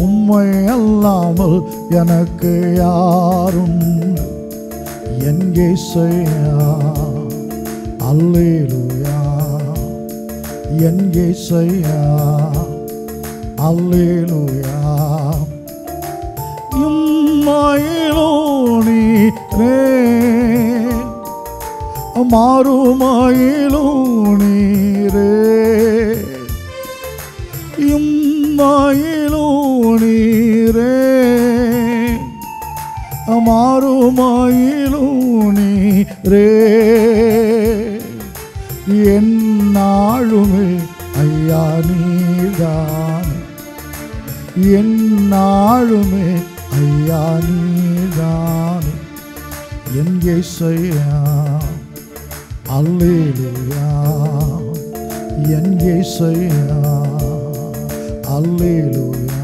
உம்மை அல்லாமல் எனக்கு யாரும். என் இயேசையா அல்லேலூயா, என் இயேசையா அல்லேலூயா. இம்மாயிலோ நீரே, மாறுமாயிலோ நீரே, இம்மாயிலோ நீரே, மாறுமாயிலோ நீரே. என்னாலுமே ஐயா நீதானே, என்னாலுமே ஐயா நீதானே என் இயேசையா. அல்லேலூயா என் இயேசையா. அல்லேலூயா.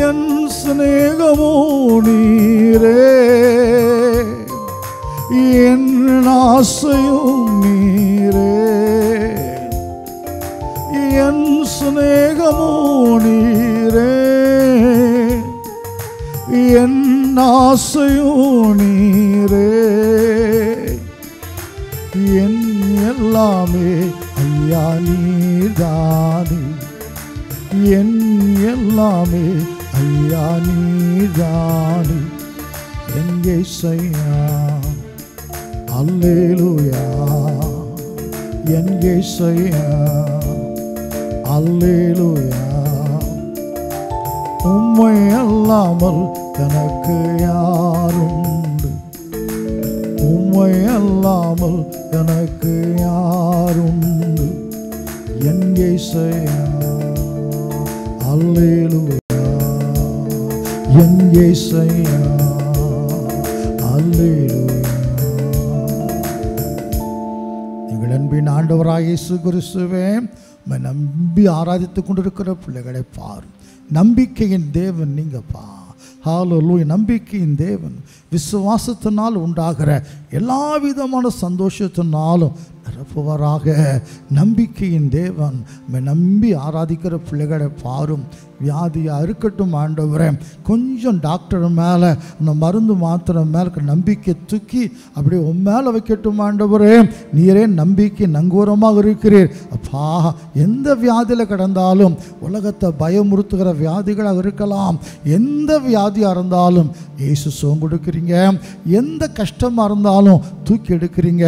என் சிநேகமோ நீரே, என் ஆசையும் நீரே, என் சிநேகமோ நீரே, என் ஆசையும் நீரே, என் எல்லாமே ஐயா நீதானே, என் எல்லாமே ஐயா நீதானே என் இயேசையா. அல்லேலூயா என் இயேசையா. அல்லேலூயா. உம்மை அல்லாமல் எனக்கு யாருண்டு, உம்மை அல்லாமல் எனக்கு யாருண்டு என் இயேசையா. அல்லேலூயா என் இயேசையா. அல்லேலூயா. எங்கள் அன்பின் ஆண்டவராகிய இயேசு கிறிஸ்துவே, நம்பி ஆராதித்துக் கொண்டிருக்கிற பிள்ளைகளை பார். நம்பிக்கையின் தேவன் நீங்கப்பா. ஹல்லேலூயா. நம்பிக்கையின் தேவன் விசுவாசத்தினால் உண்டாகிற எல்லா விதமான சந்தோஷத்தினாலும் நிரப்புவராக. நம்பிக்கையின் தேவன் நம்பி ஆராதிக்கிற பிள்ளைகளை பாரும். வியாதியாக இருக்கட்டும் ஆண்டவரே, கொஞ்சம் டாக்டர் மேலே அந்த மருந்து மாத்திரை மேலே நம்பிக்கை தூக்கி அப்படியே உன் மேலே வைக்கட்டும் ஆண்டவரே. நீரே நம்பிக்கை நங்கூரமாக இருக்கிறீர் அப்பா. எந்த வியாதியில் கிடந்தாலும், உலகத்தை பயமுறுத்துகிற வியாதிகளாக இருக்கலாம், எந்த வியாதியாக இருந்தாலும் இயேசு சுகம் கொடுக்குறீங்க. எந்த கஷ்டமாக இருந்தாலும் தூக்கி எடுக்கிறீங்க.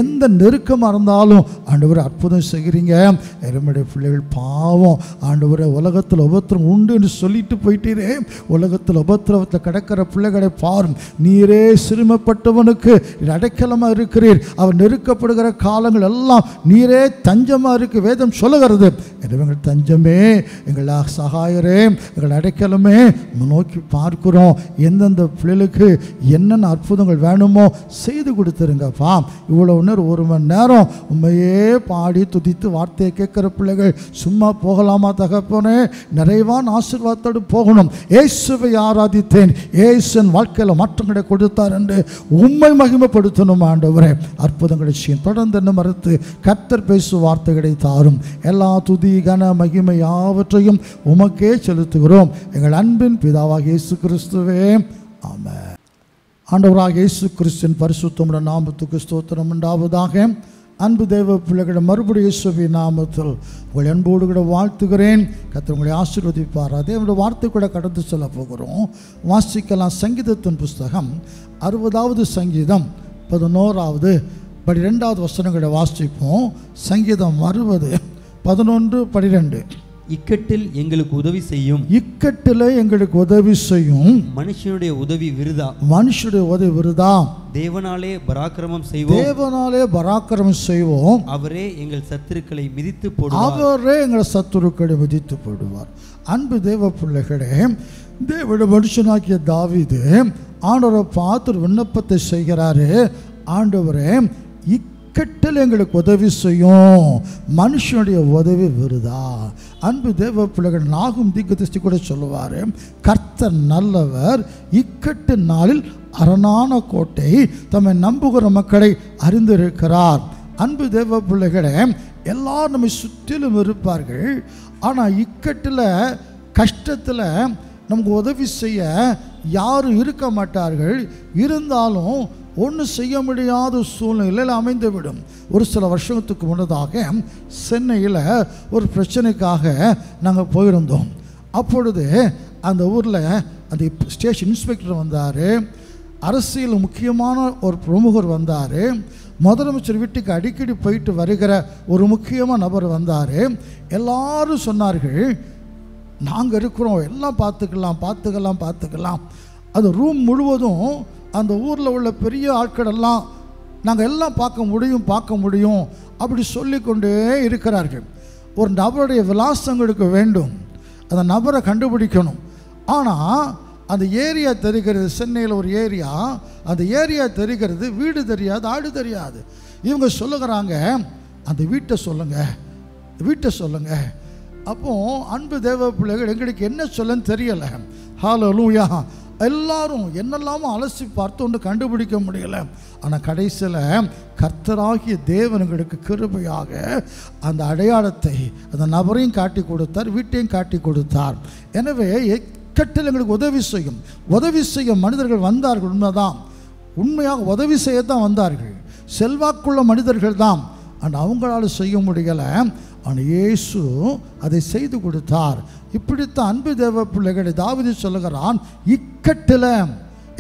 எந்த நெருக்கமாக இருந்தாலும் ஆண்டவரை அற்புதம் செய்கிறீங்க. என்னுடைய பிள்ளைகள் பாவம் ஆண்டவரை உலகத்தில் உபத்திரம் உண்டு என்று சொல்லிட்டு போயிட்டீரே. உலகத்தில் உபத்திரவத்தில் கிடக்கிற பிள்ளைகளை பாரும். நீரே சிறுமப்பட்டவனுக்கு அடைக்கலமாக இருக்கிறீர். அவர் நெருக்கப்படுகிற காலங்கள் எல்லாம் நீரே தஞ்சமாக இருக்கு வேதம் சொல்லுகிறது. எங்கள் தஞ்சமே, எங்கள் சகாயரே, எங்கள் அடைக்கலமே நோக்கி பார்க்கிறோம். எந்தெந்த பிள்ளைகளுக்கு என்னென்ன அற்புதங்கள் வேணுமோ செய்து கொடுத்துருங்கப்பா. இவ்வளோ நேரம் 1 மணி நேரம் உண்மையே பாடி துதித்து வார்த்தையை கேட்குற பிள்ளைகள் சும்மா போகலாமா தகப்பனே? நிறைவான ஆசீர்வாதத்தோடு போகணும். இயேசுவை ஆராதித்தேன், இயேசுவின் வாழ்க்கையில் மாற்றங்களை கொடுத்தார் என்று உம்மை மகிமைப்படுத்தணும் ஆண்டவரே. அற்புதங்களை செய்யும். தொடர்ந்து என்ன மறுத்து கர்த்தர் பேசும் வார்த்தைகளை தாரும். எல்லா துதி கன மகிமை யாவற்றையும் உமக்கே செலுத்துகிறோம் எங்கள் அன்பின் பிதாவாகிய இயேசு கிறிஸ்துவே. ஆமென். ஆண்டவராகிய இயேசு கிறிஸ்துவின் பரிசுத்தமுள்ள நாமத்துக்கு ஸ்தோத்திரம் உண்டாவதாக. அன்பு தேவ பிள்ளைகளை மறுபடியும் இயேசுவின் நாமத்தில் உங்களை அன்போடு கூட வாழ்த்துகிறேன். கர்த்தர் உங்களை ஆசீர்வதிப்பார். அதே வார்த்தை கூட கடந்து செல்ல போகிறோம். வாசிக்கலாம். சங்கீதத்தின் புஸ்தகம் 60வது சங்கீதம் 11வது 12வது வசனங்களை வாசிப்போம். சங்கீதம் 60 11 12. இக்கட்டில் எங்களுக்கு உதவி செய்யும், இக்கட்டில் எங்களுக்கு உதவி செய்யும். மனுஷனுடைய உதவி விருதா, மனுஷனுடைய உதவி விருதா. தேவனாலே பராக்கிரமம் செய்வோம், தேவனாலே பராக்கிரமம் செய்வோம். அவரே எங்கள் சத்துருக்களை மிதித்து போடுவார், அவரே எங்கள் சத்துருக்களை மிதித்து போடுவார். அன்பு தேவ பிள்ளைகளே, தேவனுடைய மனுஷனாக்கிய தாவீது ஆண்டவரை பார்த்து விண்ணப்பத்தை செய்கிறாரு. ஆண்டவரே, இக்கட்டில் எங்களுக்கு உதவி செய்யும், மனுஷனுடைய உதவி விருதா. அன்பு தேவ பிள்ளைகள், நாகும் தீர்க்கதரிசி கூட சொல்லுவார், கர்த்தர் நல்லவர், இக்கட்டு நாளில் அரணான கோட்டை தம்மை நம்புகிற மக்களை அறிந்திருக்கிறார். அன்பு தேவ பிள்ளைகளே, எல்லாரும் நம்மை சுற்றிலும் இருப்பார்கள். ஆனால் இக்கட்டில் கஷ்டத்தில் நமக்கு உதவி செய்ய யாரும் இருக்க மாட்டார்கள். இருந்தாலும் ஒன்றும் செய்ய முடியாத சூழ்நிலையில் அமைந்துவிடும். ஒரு சில வருஷத்துக்கு முன்னதாக சென்னையில் ஒரு பிரச்சனைக்காக நாங்கள் போயிருந்தோம். அப்பொழுது அந்த ஊரில் அந்த ஸ்டேஷன் இன்ஸ்பெக்டர் வந்தார், அரசியல் முக்கியமான ஒரு பிரமுகர் வந்தார், முதலமைச்சர் வீட்டுக்கு அடிக்கடி போயிட்டு வருகிற ஒரு முக்கியமான நபர் வந்தார். எல்லாரும் சொன்னார்கள், நாங்கள் இருக்கிறோம், எல்லாம் பார்த்துக்கலாம். அந்த ரூம் முழுவதும் அந்த ஊரில் உள்ள பெரிய ஆட்கள் எல்லாம் நாங்கள் எல்லாம் பார்க்க முடியும் அப்படி சொல்லிக்கொண்டே இருக்கிறார்கள். ஒரு நபருடைய விலாசங்களுக்கு வேண்டும், அந்த நபரை கண்டுபிடிக்கணும். ஆனால் அந்த ஏரியா தெரிகிறது, சென்னையில் ஒரு ஏரியா, அந்த ஏரியா தெரிகிறது, வீடு தெரியாது, ஆடு தெரியாது. இவங்க சொல்லுகிறாங்க, அந்த வீட்டை சொல்லுங்கள். அப்போ அன்பு தேவ பிள்ளைகள், எங்களுக்கு என்ன சொல்லன்னு தெரியலை. ஹல்லேலூயா. எல்லாரும் என்னெல்லாமோ அலசி பார்த்து ஒன்று கண்டுபிடிக்க முடியலை. ஆனால் கடைசியில் கர்த்தராகிய தேவன் எங்களுக்கு கிருபையாக அந்த அடையாளத்தை, அந்த நபரையும் காட்டி கொடுத்தார், வீட்டையும் காட்டி கொடுத்தார். எனவே இக்கட்டில் எங்களுக்கு உதவி செய்ய மனிதர்கள் வந்தார்கள். உண்மைதான், உண்மையாக உதவி செய்யத்தான் வந்தார்கள். செல்வாக்குள்ள மனிதர்கள் தான். ஆனால் அவங்களால செய்ய முடியலை. ஆனால் இயேசு அதை செய்து கொடுத்தார். இப்படித்தான் அன்பு தேவ பிள்ளைகளை தாவீது சொல்லுகிறான், இக்கட்டில்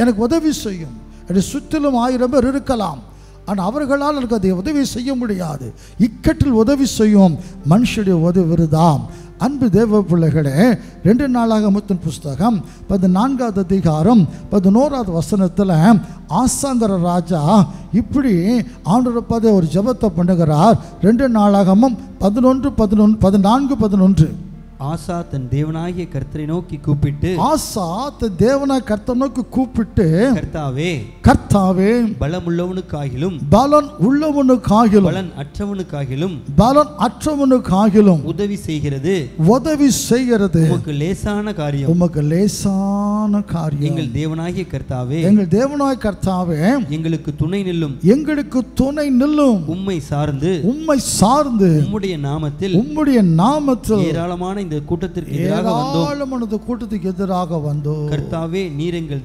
எனக்கு உதவி செய்யும். என்னை சுற்றிலும் 1000 பேர் இருக்கலாம், ஆனால் அவர்களால் எனக்கு அதை உதவி செய்ய முடியாது. இக்கட்டில் உதவி செய்யும் மனுஷனுடைய உதவி விருதாம். அன்பு தேவ பிள்ளைகளே, 2 நாளாகமத்தின் புஸ்தகம் 14வது அதிகாரம் 11வது வசனத்தில் ஆசாங்கர ராஜா இப்படி ஆண்டவரை ஒரு ஜெபத்தை பண்ணுகிறார். 2 நாளாகமம் 14:11 ஆசா தன் தேவனாகிய கர்த்தரை நோக்கி கூப்பிட்டு, கர்த்தாவே பலமுள்ளவனுக்காகிலும் பலன் அற்றவனுக்காகிலும் உதவி செய்கிறது உமக்கு லேசான காரியம். எங்கள் தேவனாகிய கர்த்தாவே எங்களுக்கு துணை நில்லும். உம்மை சார்ந்து உம்முடைய நாமத்தில் ஏராளமான இந்த கூட்டத்திற்கு எதிராக வந்தோம். கர்த்தாவே நீர் எங்கள்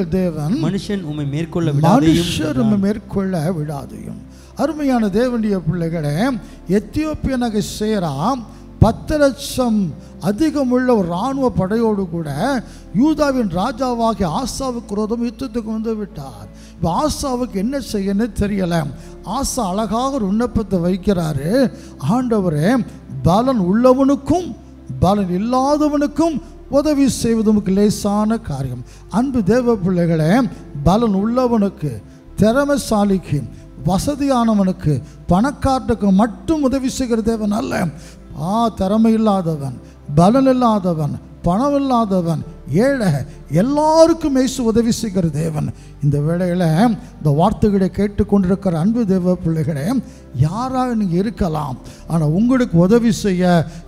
தேவன், மனுஷன் உம்மை மேற்கொள்ள விடாதையும். அருமையான தேவனுடைய பிள்ளைகளே, எத்தியோப்பியனாக சேரா 10 லட்சம் அதிகமுள்ள ஒரு இராணுவ படையோடு கூட யூதாவின் ராஜாவாகிய ஆசாவுக்கு விரோதம் யுத்தத்துக்கு வந்து விட்டார். இப்போ ஆசாவுக்கு என்ன செய்யணும்னு தெரியலை. ஆசா அழகாக ஒரு விண்ணப்பத்தை வைக்கிறாரு. ஆண்டவரே, பலன் உள்ளவனுக்கும் பலன் இல்லாதவனுக்கும் உதவி செய்வது நமக்கு லேசான காரியம். அன்பு தேவ பிள்ளைகளே, பலன் உள்ளவனுக்கு, திறமைசாலிக்கு, வசதியானவனுக்கு, பணக்காரனுக்கு மட்டும் உதவி செய்கிற தேவன் அல்ல. திறமை இல்லாதவன், பலன் இல்லாதவன், பணம் இல்லாதவன், ஏழை, எல்லாருக்கும் இயேசு உதவி செய்கிற தேவன். இந்த வேளையில் இந்த வார்த்தைகளை கேட்டுக்கொண்டிருக்கிற அன்பு தேவ பிள்ளைகளே, யாராக நீங்கள் இருக்கலாம், ஆனால் உங்களுக்கு உதவி செய்ய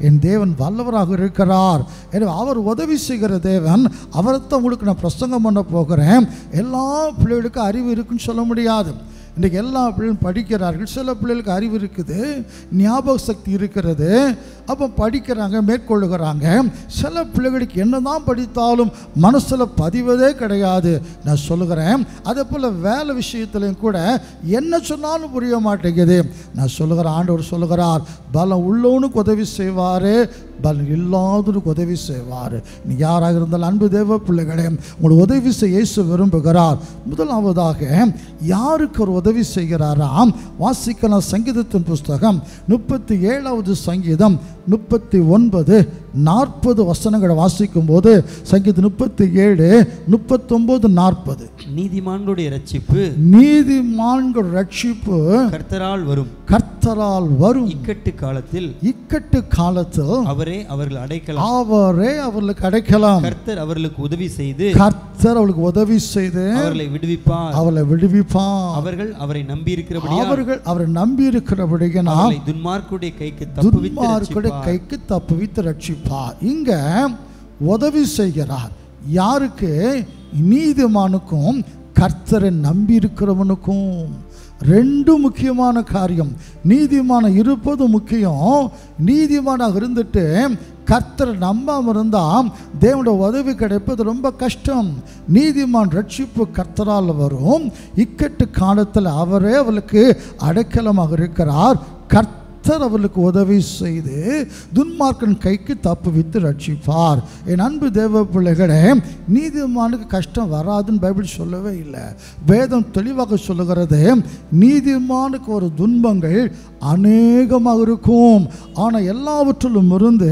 என் தேவன் வல்லவராக இருக்கிறார். எனவே அவர் உதவி செய்கிற தேவன். அவரைத்தான் உங்களுக்கு நான் பிரசங்கம் பண்ண போகிறேன். எல்லா பிள்ளைகளுக்கும் அறிவு இருக்குன்னு சொல்ல முடியாது. இன்றைக்கி எல்லா பிள்ளைகளும் படிக்கிறார்கள். சில பிள்ளைகளுக்கு அறிவு இருக்குது, ஞாபக சக்தி இருக்கிறது, அப்போ படிக்கிறாங்க, மேற்கொள்ளுகிறாங்க. சில பிள்ளைகளுக்கு என்ன தான் படித்தாலும் மனசில் பதிவதே கிடையாது. நான் சொல்லுகிறேன், அதே போல் வேலை விஷயத்துலையும் கூட என்ன சொன்னாலும் புரிய மாட்டேங்குது. நான் சொல்லுகிறேன், ஆண்டவர் சொல்லுகிறார், பலம் உள்ளவனுக்கு உதவி செய்வார், பலன் இல்லாதவனுக்கு உதவி செய்வார். நீ யாராக இருந்தாலும் அன்பு தேவ பிள்ளைகளே, உங்களை உதவி செய்ய இயேசு விரும்புகிறார். முதலாவதாக யாருக்கு ஒரு உதவி செய்கிறாராம்? வாசிக்கலாம். சங்கீதத்தின் புஸ்தகம் 37வது சங்கீதம் 39, 40 வசனங்களை வாசிக்கும் போது, சங்கீதம் 37, 39, 40. நீதிமான்களுடைய ரட்சிப்பு கர்த்தரால் வரும். இக்கட்டு காலத்தில் அவரே அவர்களுக்கு அடைக்கலம். கர்த்தர் அவர்களுக்கு உதவி செய்து அவர்களை விடுவிப்பார். அவர்கள் அவரை நம்பியிருக்கிறபடியால் துன்மார்க்குடைய கைக்கு தப்புவித்து ரட்சிப்பார். இங்க உதவி செய்கிறார். யாருக்கு? நீதிமானுக்கும் கர்த்தரை நம்பி இருக்கிறவனுக்கும். 2 முக்கியமான காரியம். நீதிமான இருப்பது முக்கியம். நீதிமானாக இருந்துட்டு கர்த்தரை நம்பாமல் இருந்தால் தேவனுடைய உதவி கிடைப்பது ரொம்ப கஷ்டம். நீதிமான் ரட்சிப்பு கர்த்தரால் வரும். இக்கட்டு காலத்தில் அவரே அவளுக்கு அடைக்கலமாக இருக்கிறார். கர்த்தர் கர்த்தர் அவர்களுக்கு உதவி செய்து துன்மார்க்கன் கைக்கு தப்புவித்து ரட்சிப்பார். என் அன்பு தேவ பிள்ளைகளே, நீதிமானுக்கு கஷ்டம் வராதுன்னு பைபிள் சொல்லவே இல்லை. வேதம் தெளிவாக சொல்லுகிறது, நீதிமானுக்கு ஒரு துன்பங்கள் அநேகமாக இருக்கும், ஆனால் எல்லாவற்றிலும் இருந்து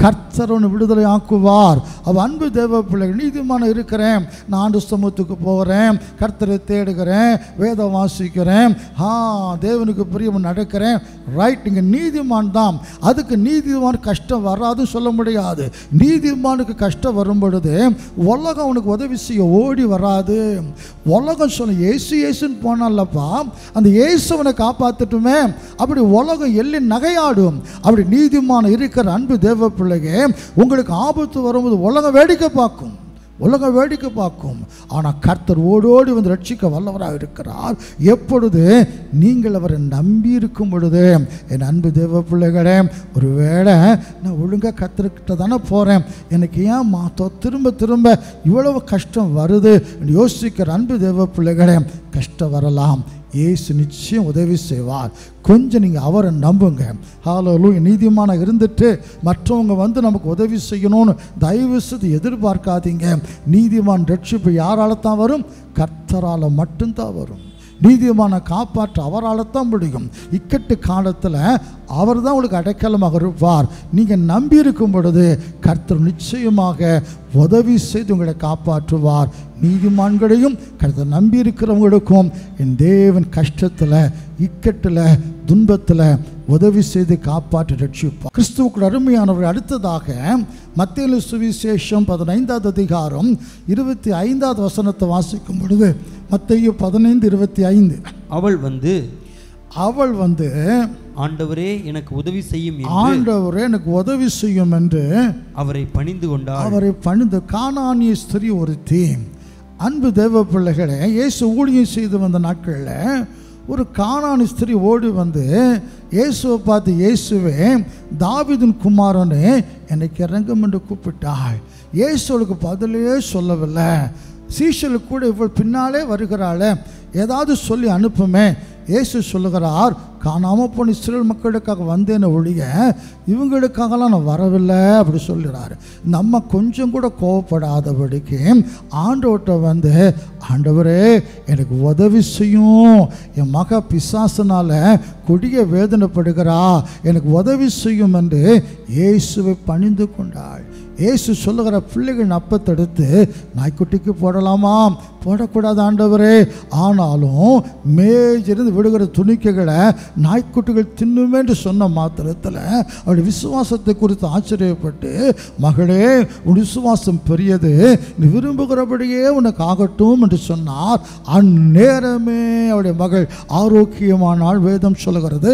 கர்த்தரவனை விடுதலை ஆக்குவார். அவ அன்பு தேவ பிள்ளைகள், நீதிமான இருக்கிறேன், நான் ஆண்டு சமூகத்துக்கு போகிறேன், கர்த்தரை தேடுகிறேன், வேதம் வாசிக்கிறேன், தேவனுக்கு பிரியம் நடக்கிறேன், ரைட், இங்கே நீதிமான் தான். அதுக்கு நீதிமான் கஷ்டம் வராதுன்னு சொல்ல முடியாது. நீதிமானுக்கு கஷ்டம் வரும் பொழுது உலகம் அவனுக்கு உதவி செய்ய ஓடி வராது. உலகம் சொல்ல இயேசு இயேசுன்னு போனாலப்பா, அந்த இயேசுவனை காப்பாற்றட்டுமே, அப்படி உலகம் எள்ளி நகையாடும். அப்படி நீதிமான இருக்கிற அன்பு தேவ பிள்ளைಗೆ, உங்களுக்கு ஆபத்து வரும்போது உலகம் வேடிக்கை பார்க்கும், உலகம் வேடிக்கை பார்க்கும். ஆனால் கர்த்தர் ஓடோடி வந்து ரட்சிக்க வல்லவராக இருக்கிறார். எப்பொழுது நீங்கள் அவரை நம்பி இருக்கும் பொழுது. என் அன்பு தேவ பிள்ளைகளே, ஒருவேளை நான் ஒழுங்காக கர்த்தர்கிட்ட தானே போகிறேன், எனக்கு ஏன் மாத்தம் திரும்ப திரும்ப இவ்வளவு கஷ்டம் வருது யோசிக்கிற அன்பு தேவ பிள்ளைகளே, கஷ்டம் வரலாம், இயேசு நிச்சயம் உதவி செய்வார். கொஞ்சம் நீங்கள் அவரை நம்புங்க. ஹல்லேலூயா. நீதிமான இருந்துட்டு மற்றவங்க வந்து நமக்கு உதவி செய்யணும்னு தயவு செய்து எதிர்பார்க்காதீங்க. நீதிமான் ரட்சிப்பு யாரால தான் வரும்? கர்த்தரால் மட்டும்தான் வரும். நீதிமான காப்பாற்ற அவரால் தான் முடியும். இக்கட்டு காலத்தில் அவர் தான் உங்களுக்கு அடைக்கலமாக இருப்பார். நீங்கள் நம்பி இருக்கும் பொழுது கர்த்தர் நிச்சயமாக உதவி செய்து உங்களை காப்பாற்றுவார். நீதிமான்களையும் கர்த்தர் நம்பி இருக்கிறவங்களுக்கும் என் தேவன் கஷ்டத்தில், இக்கட்டில், துன்பத்தில் உதவி செய்து காப்பாற்றி ரட்சிப்பார். கிறிஸ்துவுக்கு அருமையானவர்கள், அடுத்ததாக மத்தேயு சுவிசேஷம் 15வது அதிகாரம் 25வது வசனத்தை வாசிக்கும் பொழுது, மத்தேயு 15:25, அவள் வந்து ஆண்டவரே எனக்கு உதவி செய்யும், ஆண்டவரே எனக்கு உதவி செய்யும் என்று அவரை பணிந்து கொண்டார். அவரை பணிந்து கானானிய ஸ்திரீ ஒருத்தி. அன்பு தேவ பிள்ளைகளே, இயேசு ஊழியம் செய்து வந்த நாட்களில் ஒரு கானானி ஸ்திரீ ஓடி வந்து இயேசுவை பார்த்து, இயேசுவே தாவீதின் குமாரனே எனக்கு இறங்கும் என்று கூப்பிட்டாள். இயேசுவுக்கு பதிலே சொல்லவில்லை. சீஷலுக்கு கூட இவள் பின்னாலே வருகிறாளே, ஏதாவது சொல்லி அனுப்புமே. இயேசு சொல்லுகிறார், காணாமல் போன இஸ்ரேல் மக்களுக்காக வந்தேன்னு ஒழிய இவங்களுக்காகலாம் நான் வரவில்லை அப்படி சொல்கிறார். நம்ம கொஞ்சம் கூட கோவப்படாதபடிக்கு ஆண்டவர்கிட்ட வந்து, ஆண்டவரே எனக்கு உதவி செய்யும், என் மக பிசாசனால் கொடிய வேதனைப்படுகிறா, எனக்கு உதவி செய்யும் என்று இயேசுவை பணிந்து கொண்டாள். இயேசு சொல்லுகிற, பிள்ளைகள் அப்பத்தெடுத்து நாய்க்குட்டிக்கு போடலாமா? போடக்கூடாது ஆண்டவரே, ஆனாலும் மேஜிருந்து விடுகிற துணிக்கைகளை நாய்க்குட்டிகள் தின்னுமே என்று சொன்ன மாத்திரத்தில் அவருடைய விசுவாசத்தை குறித்து ஆச்சரியப்பட்டு, மகளே உன் விசுவாசம் பெரியது, நீ விரும்புகிறபடியே உனக்கு ஆகட்டும் என்று சொன்னார். அந்நேரமே அவருடைய மகள் ஆரோக்கியமானால் வேதம் சொல்லுகிறது.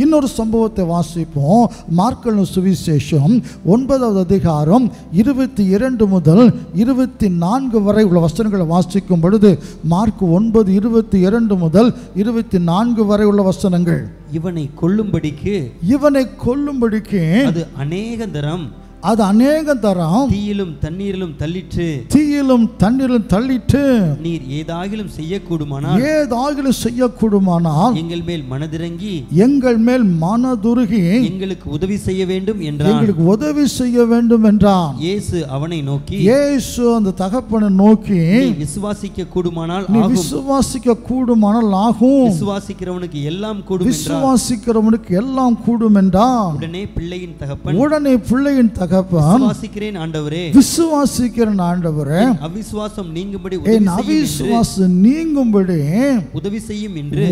இன்னொரு சம்பவத்தை வாசிப்போம். மார்க்கு சுவிசேஷம் 9வது அதிகாரம் 22 முதல் 24 வரை உள்ள வசனங்களை வாசிக்கும் பொழுது, மார்க் 9:22 முதல் 24 வரை உள்ள வசனங்கள், இவனை கொல்லும்படிக்கு அது அநேக தரம் தீயிலும் தண்ணீரிலும் தள்ளிற்று. நீர் ஏதாகிலும் செய்யக்கூடுமானால் எங்கள் மேல் மனதுருகி எங்களுக்கு உதவி செய்ய வேண்டும் என்றான். இயேசு அவனை நோக்கி, இயேசு அந்த தகப்பனை நோக்கி, விசுவாசிக்க கூடுமானால் ஆகும், விசுவாசிக்கிறவனுக்கு எல்லாம் கூடும் என்றான். உடனே பிள்ளையின் தகப்பன், விசுவாசிக்கிறேன் ஆண்டவரே, அவிசுவாசம் நீங்கும்படி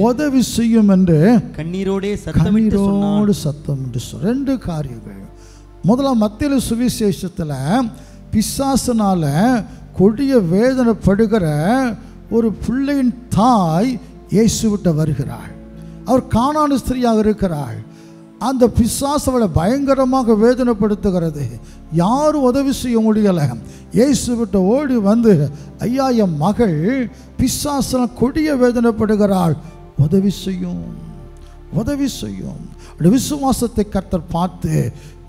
உதவி செய்யும் என்று கண்ணீரோடு சத்தம். 2 காரியங்கள். முதலாம் மத்தேயு சுவிசேஷத்தில் பிசாசனால கொடிய வேதனைப்படுகிற ஒரு பிள்ளையின் தாய் இயேசுவிட்ட வருகிறாள். அவர் கானானி ஸ்திரீயாக இருக்கிறாள். அந்த பிசாசு அவளை பயங்கரமாக வேதனைப்படுத்துகிறது. யாரும் உதவி செய்ய முடியலை. இயேசுவிட்ட ஓடி வந்து, ஐயா என் மகள் பிசாசன கொடிய வேதனைப்படுகிறாள், உதவி செய்யும். விசுவாசத்தை கர்த்தர் பார்த்து,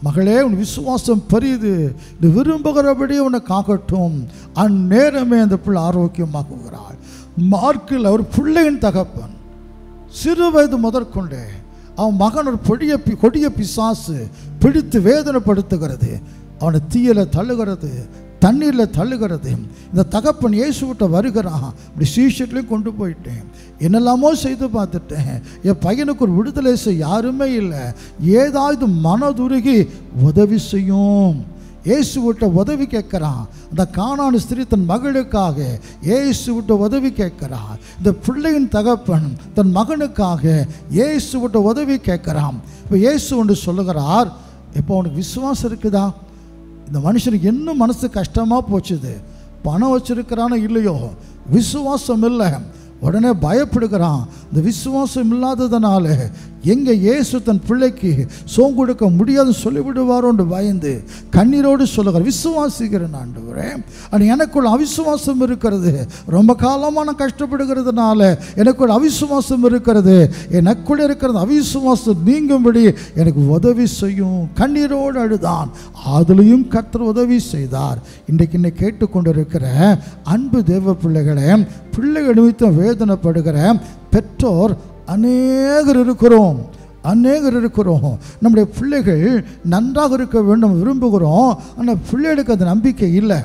மகளே உன் விசுவாசம் பெரியது, இது விரும்புகிறபடியே உனக்கு ஆகட்டும். அந்நேரமே அந்த பிள்ளை ஆரோக்கியமாக்குகிறாள். மார்க்கில் ஒரு பிள்ளையின் தகப்பன் சிறு வயது முதற்கொண்டே அவன் மகன் ஒரு கொடிய பிசாசு பிடித்து வேதனைப்படுத்துகிறது. அவனை தீயில தள்ளுகிறது, தண்ணீரில் தள்ளுகிறது. இந்த தகப்பன் இயேசுவிட்ட வருகிறான். இப்படி சீஷட்லையும் கொண்டு போயிட்டேன், என்னெல்லாமோ செய்து பார்த்துட்டேன், என் பையனுக்கு ஒரு விடுதலை செய்ய யாருமே இல்லை, ஏதாவது மனதுருகி உதவி செய்யும். இயேசுவிட்ட உதவி கேட்குறான். அந்த கானான் ஸ்திரீ தன் மகளுக்காக இயேசுவிட்ட உதவி கேட்குறான். இந்த பிள்ளையின் தகப்பன் தன் மகனுக்காக இயேசுவிட்ட உதவி கேட்குறான். இப்போ இயேசு ஒன்று சொல்லுகிறார், இப்போ உனக்கு விசுவாசம் இருக்குதா? இந்த மனுஷனுக்கு இன்னும் மனசு கஷ்டமாக போச்சுது. பணம் வச்சிருக்கிறானோ இல்லையோ, விசுவாசம் இல்லை, உடனே பயப்படுகிறான். இந்த விசுவாசம் இல்லாததுனால எங்கே இயேசு தன் பிள்ளைக்கு சோம் கொடுக்க முடியாதுன்னு சொல்லிவிடுவாரோன்னு பயந்து கண்ணீரோடு சொல்லுகிறார், விசுவாசிக்கிறேன் ஆண்டவரே, ஆனால் எனக்குள்ள அவிசுவாசம் இருக்கிறது, ரொம்ப காலமாக நான் கஷ்டப்படுகிறதுனால எனக்குள்ள அவிசுவாசம் இருக்கிறது, எனக்குள்ள இருக்கிறது அவிசுவாசம் நீங்கும்படி எனக்கு உதவி செய்யும். கண்ணீரோடு அழுதான். அதுலேயும் கர்த்தர் உதவி செய்தார். இன்றைக்கு என்னை கேட்டுக்கொண்டிருக்கிற அன்பு தேவ பிள்ளைகளை, பிள்ளைகள் நிமித்தம் வேதனைப்படுகிற பெற்றோர் அநேகர் இருக்கிறோம். நம்முடைய பிள்ளைகள் நன்றாக இருக்க வேண்டும் விரும்புகிறோம், ஆனால் பிள்ளைகளுக்கு அது நம்பிக்கை இல்லை.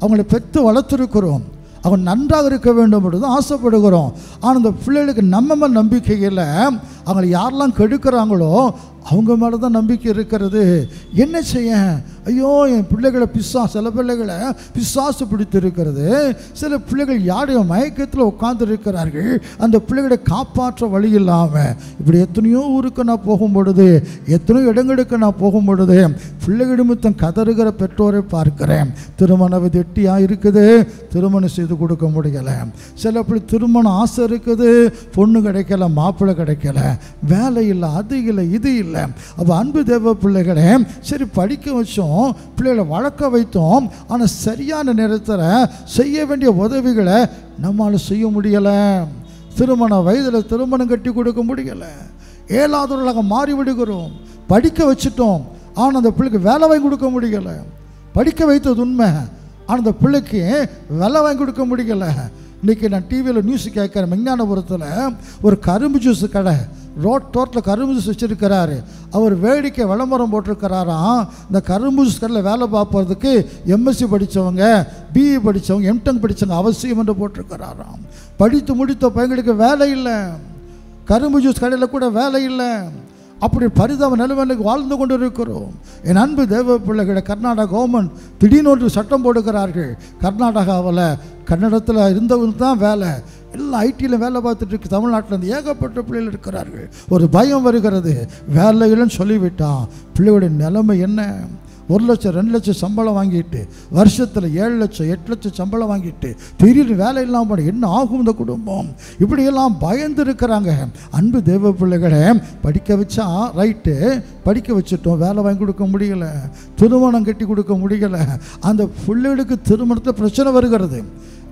அவங்களை பெற்று வளர்த்துருக்கிறோம், அவங்க நன்றாக இருக்க வேண்டும் என்று ஆசைப்படுகிறோம், ஆனால் அந்த பிள்ளைகளுக்கு நம்ம மேல் நம்பிக்கை இல்லை. அவங்களை யாரெல்லாம் கெடுக்கிறாங்களோ அவங்க மேலே தான் நம்பிக்கை இருக்கிறது. என்ன செய்ய? ஐயோ, என் பிள்ளைகளை சில பிள்ளைகளை பிசாசு பிடித்து இருக்கிறது, சில பிள்ளைகள் யாருடைய மயக்கத்தில் உட்கார்ந்து இருக்கிறார்கள், அந்த பிள்ளைகளை காப்பாற்ற வழி இல்லாமல். இப்படி எத்தனையோ ஊருக்கு நான் போகும் பொழுது, எத்தனையோ இடங்களுக்கு நான் போகும் பொழுது பிள்ளைகள் நிமித்தம் கதறுகிற பெற்றோரை பார்க்கிறேன். திருமண விதி எட்டியாக இருக்குது, திருமணம் செய்து கொடுக்க முடியலை. சில பிள்ளை திருமணம் ஆசை இருக்குது, பொண்ணு கிடைக்கல, மாப்பிள்ளை கிடைக்கல, வேலை இல்லை, அது இல்லை, இது இல்லை. அப்போ அன்பு தேவ பிள்ளைகளே, சரி படிக்க வச்சோம், பிள்ளைகளை வளர்க்க வைத்தோம், ஆனால் சரியான நேரத்தில் செய்ய வேண்டிய உதவிகளை நம்மளால் செய்ய முடியலை. திருமண வயதில் திருமணம் கட்டி கொடுக்க முடியலை, ஏழாதவர்களாக மாறிவிடுகிறோம். படிக்க வச்சுட்டோம், ஆனால் அந்த பிள்ளைக்கு வேலை வாங்கி கொடுக்க முடியலை. படிக்க வைத்தது உண்மை, ஆனால் அந்த பிள்ளைக்கு வேலை வாங்கி கொடுக்க முடியலை. இன்றைக்கி நான் டிவியில் நியூஸ் கேட்குறேன், மெஞ்ஞானபுரத்தில் ஒரு கரும்பு ஜூஸ் கடை ரோட்டில் கரும்பு ஜூஸ் வச்சுருக்கிறாரு. அவர் வேடிக்கை விளம்பரம் போட்டிருக்கிறாராம், இந்த கரும்பு ஜூஸ் கடையில் வேலை பார்ப்பறதுக்கு எம்எஸ்சி படித்தவங்க, பிஇ படித்தவங்க, எம்டெக் படித்தவங்க அவசியம் என்று போட்டிருக்கிறாராம். படித்து முடித்த பையங்களுக்கு வேலை இல்லை, கரும்பு ஜூஸ் கடையில் கூட வேலை இல்லை. அப்படி பரிதாப நிலைமைக்கு வாழ்ந்து கொண்டு இருக்கிறோம். என் அன்பு தேவ பிள்ளைகளை, கர்நாடகா கவர்மெண்ட் திடீர்னு ஒரு சட்டம் போடுகிறார்கள். கர்நாடகாவில் கன்னடத்தில் இருந்தவங்க தான் வேலை, எல்லாம் ஐடியில் வேலை பார்த்துட்டு இருக்கு. தமிழ்நாட்டில் இருந்து ஏகப்பட்ட பிள்ளைகள் இருக்கிறார்கள். ஒரு பயம் வருகிறது, வேலை இல்லைன்னு சொல்லிவிட்டான். பிள்ளைகளுடைய நிலைமை என்ன? 1 லட்சம் 2 லட்சம் சம்பளம் வாங்கிட்டு, வருஷத்தில் 7 லட்சம் 8 லட்சம் சம்பளம் வாங்கிட்டு திடீர்னு வேலை இல்லாமல் போட என்ன ஆகும் இந்த குடும்பம்? இப்படியெல்லாம் பயந்து இருக்கிறாங்க. அன்பு தேவ பிள்ளைகளை, படிக்க வச்சா ரைட்டு, படிக்க வச்சுட்டோம், வேலை வாங்கி கொடுக்க முடியலை, திருமணம் கட்டி கொடுக்க முடியலை. அந்த பிள்ளைகளுக்கு திருமணத்தில் பிரச்சனை வருகிறது.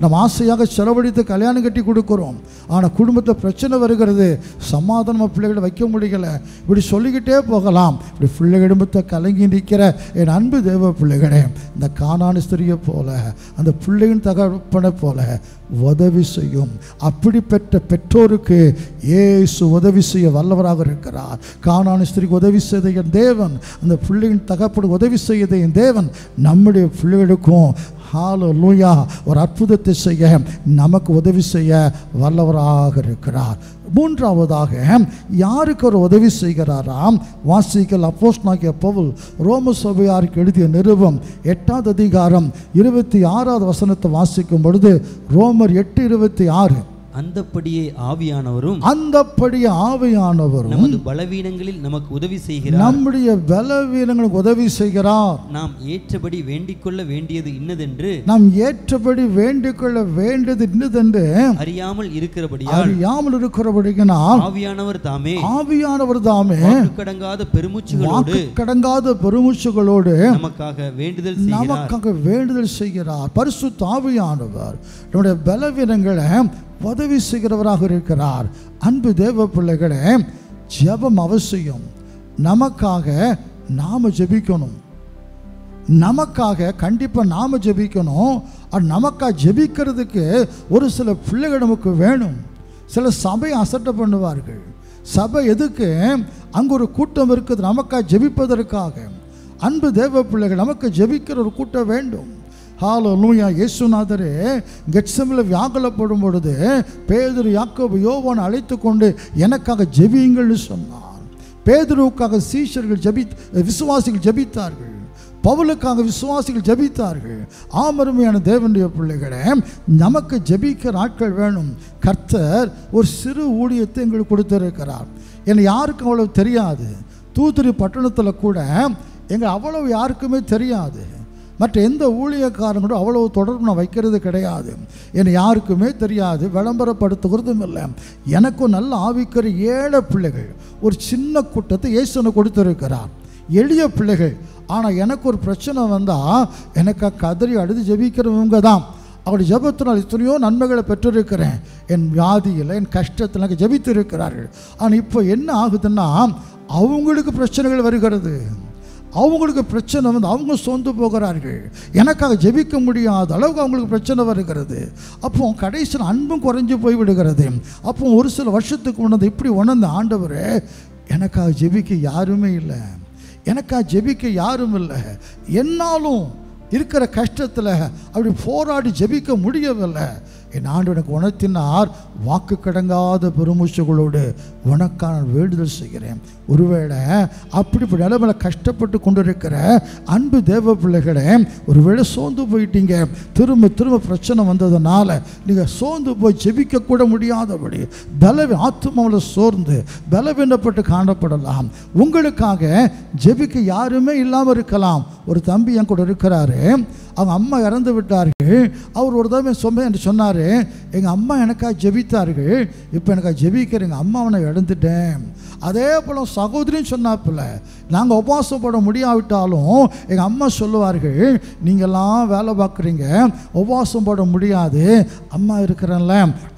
நம்ம ஆசையாக செலவழித்து கல்யாணம் கட்டி கொடுக்குறோம், ஆனால் குடும்பத்தில் பிரச்சனை வருகிறது, சமாதானமாக பிள்ளைகளை வைக்க முடியலை. இப்படி சொல்லிக்கிட்டே போகலாம். இப்படி பிள்ளைகள் குடும்பத்தை கலங்கி நிற்கிற என் அன்பு தேவ பிள்ளைகளே, இந்த கானான் ஸ்திரியை போல, அந்த பிள்ளையின் தகப்பனை போல உதவி செய்யும். அப்படிப்பட்ட பெற்றோருக்கு இயேசு உதவி செய்ய வல்லவராக இருக்கிறார். கானான் ஸ்திரிக்கு உதவி செய்த என் தேவன், அந்த பிள்ளையின் தகப்பனுக்கு உதவி செய்த என் தேவன் நம்முடைய பிள்ளைகளுக்கும் ஹல்லேலூயா ஒரு அற்புதத்தை செய்ய, நமக்கு உதவி செய்ய வல்லவராக இருக்கிறார். மூன்றாவதாக யாருக்கு ஒரு உதவி செய்கிறாராம்? வாசிக்கல் அப்போஸ்தலனாகிய பவுல் ரோம சபையாருக்கு எழுதிய நிருபம் 8வது அதிகாரம் 26வது வசனத்தை வாசிக்கும் பொழுது, ரோமர் 8:26, அந்தப்படியே ஆவியானவரும் நமது பலவீனங்களில் நமக்கு உதவி செய்கிறார். நம்முடைய பலவீனங்களுக்கு உதவி செய்கிறார். நாம் ஏற்றபடி வேண்டிக்கொள்ள வேண்டியது இன்னதென்று அறியாமல் இருக்கிறபடியால் ஆவியானவர் தாமே கடங்காத பெருமூச்சுகளோடு நமக்காக வேண்டுதல் செய்கிறார். பரிசுத்த ஆவியானவர் நம்முடைய பலவீனங்களை உதவி செய்கிறவராக இருக்கிறார். அன்பு தேவ பிள்ளைகளே, ஜெபம் அவசியம். நமக்காக நாம ஜெபிக்கணும், நமக்காக கண்டிப்பாக நாம ஜெபிக்கணும். நமக்காக ஜெபிக்கிறதுக்கு ஒரு சில பிள்ளைகள் நமக்கு வேணும். சில சபை அசட்டை பண்ணுவார்கள், சபை எதுக்கு? அங்கே ஒரு கூட்டம் இருக்குது, நமக்காக ஜெபிப்பதற்காக. அன்பு தேவ பிள்ளைகள், நமக்கு ஜெபிக்கிற ஒரு கூட்டம் வேண்டும். ஹல்லேலூயா. இயேசுநாதரே கெத்செமனேல வியாகுலப்படும் பொழுது பேதுரு, யாக்கோபு, யோவானை அழைத்து கொண்டு எனக்காக ஜெபியுங்கள்னு சொன்னார். பேதுருவுக்காக விசுவாசிகள் ஜெபித்தார்கள். பவுலுக்காக விசுவாசிகள் ஜெபித்தார்கள். ஆமருமையான தேவனுடைய பிள்ளைகளே, நமக்கு ஜெபிக்கிற ஆட்கள் வேணும். கர்த்தர் ஒரு சிறு ஊழியத்தை எங்களுக்கு கொடுத்திருக்கிறார். என்னை யாருக்கும் அவ்வளவு தெரியாது. தூத்துக்குடி பட்டணத்தில் கூட எங்கள் அவ்வளவு யாருக்குமே தெரியாது. மற்ற எந்த ஊழியக்காரங்களும் அவ்வளவு தொடர்பு நான் வைக்கிறது கிடையாது. என்னை யாருக்குமே தெரியாது, விளம்பரப்படுத்துகிறதும் இல்லை. எனக்கும் நல்ல ஆவிக்கிற 7 பிள்ளைகள், ஒரு சின்ன கூட்டத்தை இயேசுனை கொடுத்திருக்கிறார். எளிய பிள்ளைகள். ஆனால் எனக்கு ஒரு பிரச்சனை வந்தால் எனக்கு கதறி அழுது ஜெபிக்கிறவங்க தான். அவருடைய ஜெபத்தினால் எத்தனையோ நன்மைகளை பெற்றிருக்கிறேன். என் வியாதியில், என் கஷ்டத்தில் எனக்கு ஜெபித்து இருக்கிறார்கள். ஆனால் இப்போ என்ன ஆகுதுன்னா, அவங்களுக்கு பிரச்சனைகள் வருகிறது. அவங்களுக்கு பிரச்சனை வந்து அவங்க சோர்ந்து போகிறார்கள். எனக்காக ஜெபிக்க முடியாத அளவுக்கு அவங்களுக்கு பிரச்சனை வருகிறது. அப்போ கடைசியில் அன்பும் குறைஞ்சி போய் விடுகிறது. அப்போ ஒரு சில வருஷத்துக்கு முன்னது இப்படி உணர்ந்த ஆண்டவரே, எனக்காக ஜெபிக்க யாருமே இல்லை, எனக்காக ஜெபிக்க யாரும் இல்லை. என்னாலும் இருக்கிற கஷ்டத்தில் அப்படி போராடி ஜெபிக்க முடியவில்லை. என் ஆண்டு எனக்கு உணர்த்தினார், வாக்கு கடங்காத பெருமூச்சுகளோடு உனக்கான வேண்டுதல் செய்கிறேன். ஒருவேளை அப்படி நிலைமையில் கஷ்டப்பட்டு கொண்டிருக்கிற அன்பு தேவ பிள்ளைகளே, ஒருவேளை சோர்ந்து போயிட்டீங்க, திரும்ப திரும்ப பிரச்சனை வந்ததுனால நீங்கள் சோர்ந்து போய் ஜெபிக்க கூட முடியாதபடி ஆத்துமாவில் சோர்ந்து பலவீனப்பட்டு காணப்படலாம். உங்களுக்காக ஜெபிக்க யாருமே இல்லாமல் இருக்கலாம். ஒரு தம்பி என் கூட இருக்கிறாரு, அவங்க அம்மா இறந்து விட்டார்கள். அவர் ஒரு தடவை என்று சொன்னார், எங்கள் அம்மா எனக்காக ஜெபித்தார்கள், இப்போ எனக்காக ஜெபிக்கிற எங்கள் அம்மாவை நான் இழந்துட்டேன். அதே போல் சகோதரின்னு சொன்னாப்புல, நாங்கள் உபவாசப்பட முடியாவிட்டாலும் எங்கள் அம்மா சொல்லுவார்கள், நீங்கள்லாம் வேலை பார்க்குறீங்க, உபவாசம் போட முடியாது, அம்மா இருக்கிறேன்ல,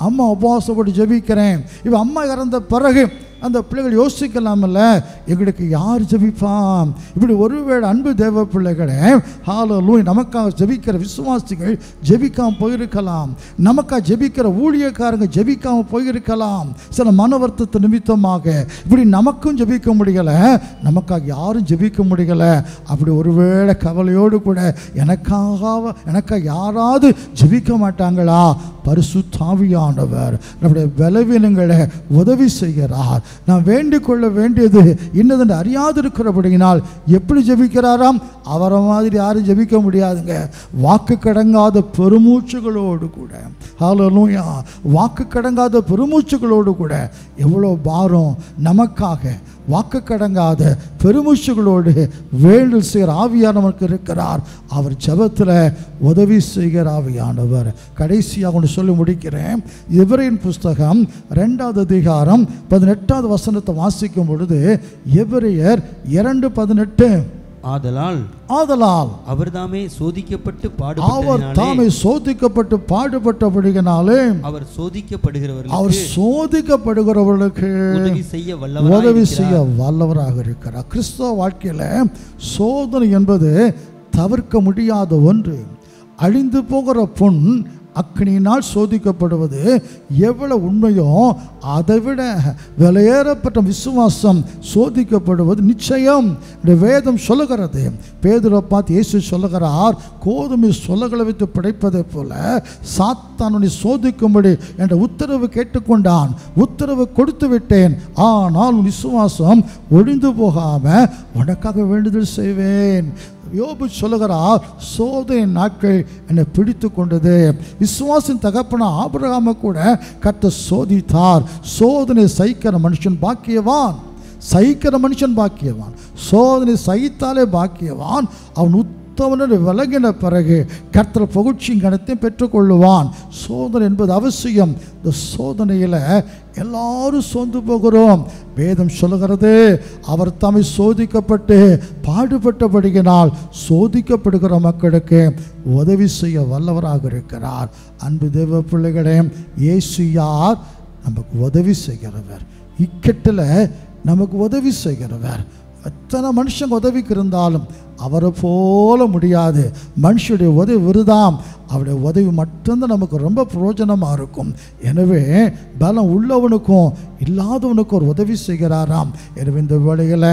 அம்மா உபவாசப்பட்டு ஜெபிக்கிறேன். இப்போ அம்மா இறந்த பிறகு அந்த பிள்ளைகள் யோசிக்கலாமல்ல, எங்களுக்கு யார் ஜெபிப்பான்? இப்படி ஒருவேளை அன்பு தேவ பிள்ளைகளே, ஹல்லேலூயா, நமக்காக ஜெபிக்கிற விசுவாசிகள் ஜெபிக்காமல் போயிருக்கலாம். நமக்காக ஜெபிக்கிற ஊழியக்காரங்க ஜெபிக்காமல் போயிருக்கலாம். சில மன வருத்தத்து நிமித்தமாக இப்படி நமக்கும் ஜெபிக்க முடியலை, நமக்காக யாரும் ஜெபிக்க முடியலை. அப்படி ஒருவேளை கவலையோடு கூட எனக்காக யாராவது ஜெபிக்க மாட்டாங்களா? பரிசுத்த ஆவியானவர் நம்முடைய பலவீனங்களை உதவி செய்கிறார். நாம் வேண்டிக் கொள்ள வேண்டியது இன்னதென்று அறியாது இருக்கிறபடியினால் எப்படி ஜெபிக்கிறாராம்? அவரை மாதிரி யாரும் ஜெபிக்க முடியாதுங்க. வாக்கு கடங்காத பெருமூச்சுகளோடு கூட, ஹல்லேலூயா, வாக்கு கடங்காத பெருமூச்சுகளோடு கூட எவ்வளோ பாரம் நமக்காக வாக்கு கடங்காத பெருமூச்சுகளோடு வேண்டுதல் செய்கிற ஆவியானவருக்கு இருக்கிறார். அவர் ஜெபத்தில் உதவி செய்கிற ஆவியானவர். கடைசியாக ஒன்று சொல்லி முடிக்கிறேன். எபிரேயர் புஸ்தகம் 2வது அதிகாரம் 18வது வசனத்தை வாசிக்கும் பொழுது, எபிரேயர் 2:18, ஆதலால் அவர் தாமே சோதிக்கப்பட்டு பாடுபட்டபடியினாலே அவர் சோதிக்கப்படுகிறவர்களுக்கு உதவி செய்ய வல்லவராக இருக்கிறார். கிறிஸ்தவ வாழ்க்கையில் சோதனை என்பது தவிர்க்க முடியாத ஒன்று. அழிந்து போகிற பொன் அக்னியினால் சோதிக்கப்படுவது எவ்வளவு உண்மையோ அதைவிட விலையேறப்பட்ட விசுவாசம் சோதிக்கப்படுவது நிச்சயம். இந்த வேதம் சொல்லுகிறது. பேதுருவை பார்த்து இயேசு சொல்லுகிறார், கோதுமை சொலகளை வைத்து படைப்பதை போல சாத்தானுடைய சோதிக்கும்படி என்ற உத்தரவு கேட்டுக்கொண்டான். உத்தரவு கொடுத்து விட்டேன், ஆனால் விசுவாசம் ஒழிந்து போகாம உனக்காக வேண்டுதல் செய்வேன். யோபு சொல்லுகிறார், சோதனை நாட்கள் என்னை பிடித்து கொண்டது. விசுவாசின் தகப்பன ஆபிரகாமை கூட கர்த்தர் சோதித்தார். சோதனை சகிக்கிற மனுஷன் பாக்கியவான், சோதனை சகித்தாலே பாக்கியவான். அவன் உத்தமனை விலகின பிறகு கர்த்தர் புகழ்ச்சியும் கனத்தையும் பெற்றுக்கொள்ளுவான். சோதனை என்பது அவசியம். இந்த சோதனையில் எல்லாரும் சோர்ந்து போகிறோம். வேதம் சொல்லுகிறது, அவர் தம்மை சோதிக்கப்பட்டு பாடுபட்டபடியினால் சோதிக்கப்படுகிற மக்களுக்கு உதவி செய்ய வல்லவராக இருக்கிறார். அன்பு தேவ பிள்ளைகளே, இயேசு யார்? நமக்கு உதவி செய்கிறவர். இக்கட்டில் நமக்கு உதவி செய்கிறவர். எத்தனை மனுஷங்க உதவிக்கு இருந்தாலும் அவரை போல முடியாது. மனுஷனுடைய உதவி விருதாம், அவருடைய உதவி மட்டும்தான் நமக்கு ரொம்ப பிரயோஜனமாக இருக்கும். எனவே பலம் உள்ளவனுக்கும் இல்லாதவனுக்கும் ஒரு உதவி செய்கிறாராம். எனவே இந்த வேளையில்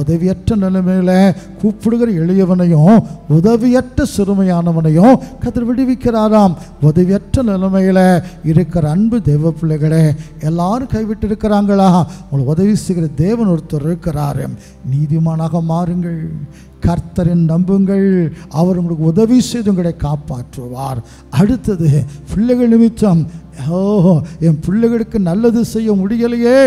உதவியற்ற நிலைமையில் கூப்பிடுகிற எளியவனையும் உதவியற்ற சிறுமையானவனையும் கர்த்தர் விடுவிக்கிறாராம். உதவியற்ற நிலைமையில் இருக்கிற அன்பு தேவ பிள்ளைகளே, எல்லாரும் கைவிட்டு இருக்கிறாங்களா? உங்களுக்கு உதவி செய்கிற தேவன் ஒருத்தர் இருக்கிறார். நீதிமானாக மாறுங்கள், கர்த்தரின் நம்புங்கள், அவர் உங்களுக்கு உதவி செய்து உங்களை காப்பாற்றுவார். அடுத்தது பிள்ளைகள் நிமித்தம், என் பிள்ளைகளுக்கு நல்லது செய்ய முடியலையே,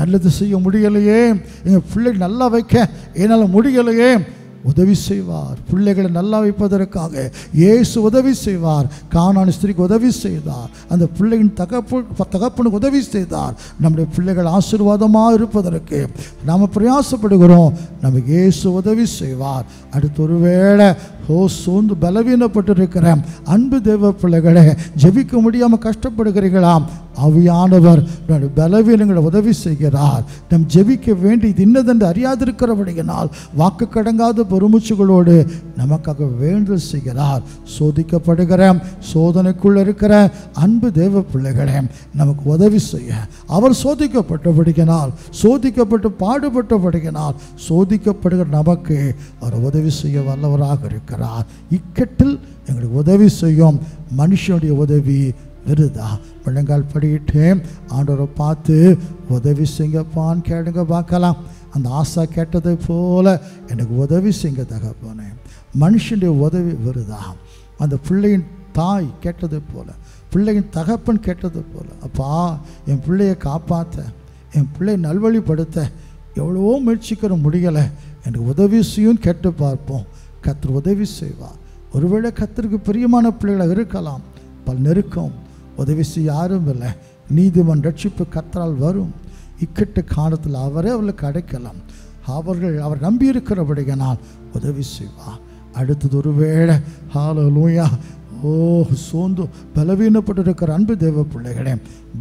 நல்லது செய்ய முடியலையே, எங்கள் பிள்ளைகள் நல்லா வைக்க என்னால் முடியலையே, உதவி செய்வார். பிள்ளைகளை நல்லா வைப்பதற்காக இயேசு உதவி செய்வார். கானான் ஸ்திரீக்கு உதவி செய்தார். அந்த பிள்ளையின் தகப்பனுக்கு உதவி செய்தார். நம்முடைய பிள்ளைகள் ஆசீர்வாதமாக இருப்பதற்கு நாம் பிரயாசப்படுகிறோம். நமக்கு இயேசு உதவி செய்வார். அடுத்து ஒருவேளை சோர்ந்து பலவீனப்பட்டு இருக்கிற அன்பு தேவ பிள்ளைகளை ஜெபிக்க முடியாமல் கஷ்டப்படுகிறீர்களாம். ஆவியானவர் பலவீனங்களை உதவி செய்கிறார். நம் ஜெபிக்க வேண்டியது இன்னதென்று அறியாதிருக்கிறபடியினால் வாக்கு கடங்காத பெருமூச்சுகளோடு நமக்காக வேண்டுதல் செய்கிறார். சோதிக்கப்படுகிற சோதனைக்குள்ள இருக்கிற அன்பு தேவ பிள்ளைகளை நமக்கு உதவி செய்ய அவர் சோதிக்கப்பட்டபடியினால், சோதிக்கப்பட்டு பாடுபட்டபடியினால் சோதிக்கப்படுகிற நமக்கு அவர் உதவி செய்ய வல்லவராக இருக்கிறார். இக்கட்டில் எங்களுக்கு உதவி செய்யும் மனுஷனுடைய உதவி விருதா. முழங்கால் படிக்கிட்டு ஆண்டவரை பார்த்து உதவி செய்யப்பான்னு கேளுங்க பார்க்கலாம். அந்த ஆசா கேட்டதை போல எனக்கு உதவி செய்ய தகப்பனே. மனுஷனுடைய உதவி விருதா. அந்த பிள்ளையின் தாய் கேட்டதை போல, பிள்ளையின் தகப்பன் கேட்டதை போல, அப்பா என் பிள்ளையை காப்பாற்ற, என் பிள்ளையை நல்வழிப்படுத்த எவ்வளவோ முயற்சிக்கிற முடியலை, எனக்கு உதவி செய்யும் கேட்டு பார்ப்போம். கர்த்தர் உதவி செய்வார். ஒருவேளை கர்த்தருக்கு பிரியமான பிள்ளைகளாக இருக்கலாம். பல நெருக்கம், உதவி செய்ய யாரும் இல்லை. நீதிமன் ரட்சிப்பு கர்த்தரால் வரும். இக்கட்டு காலத்தில் அவரே அவர்களுக்கு அடைக்கலாம். அவர் நம்பியிருக்கிறபடியானால் உதவி செய்வார். அடுத்தது ஒருவேளை ஹல்லேலூயா சோர்ந்து பலவீனப்பட்டு இருக்கிற அன்பு தேவ பிள்ளைகளே,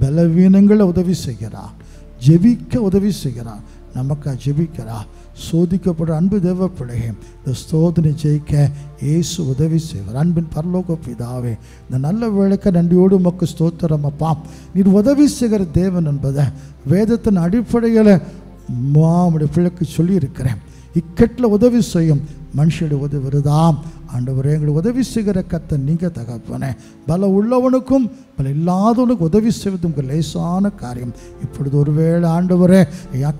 பலவீனங்களை உதவி செய்கிறார், ஜெபிக்க உதவி செய்கிறார், நமக்கு ஜெபிக்கிறார். சோதிக்கப்படுற அன்பு தேவ பிள்ளையே, இந்த சோதனை ஜெயிக்க இயேசு உதவி செய்வார். அன்பின் பரலோக பிதாவே, இந்த நல்ல வேளைக்கு நன்றியோடு உமக்கு ஸ்தோத்திரம் அப்பா. நீர் உதவி செய்கிற தேவன் என்பதை வேதத்தின் அடிப்படையில் நம்முடைய பிள்ளைக்கு சொல்லியிருக்கிறேன். இக்கட்டில் உதவி செய்யும் மனுஷனுடைய உதவி வருதாம். ஆண்டவரே, எங்களுக்கு உதவி செய்கிற கர்த்தர் நீங்கள் தகப்பனே. பல உள்ளவனுக்கும் பல இல்லாதவனுக்கு உதவி செய்வது உங்கள் லேசான காரியம். இப்பொழுது ஒருவேளை ஆண்டவரே,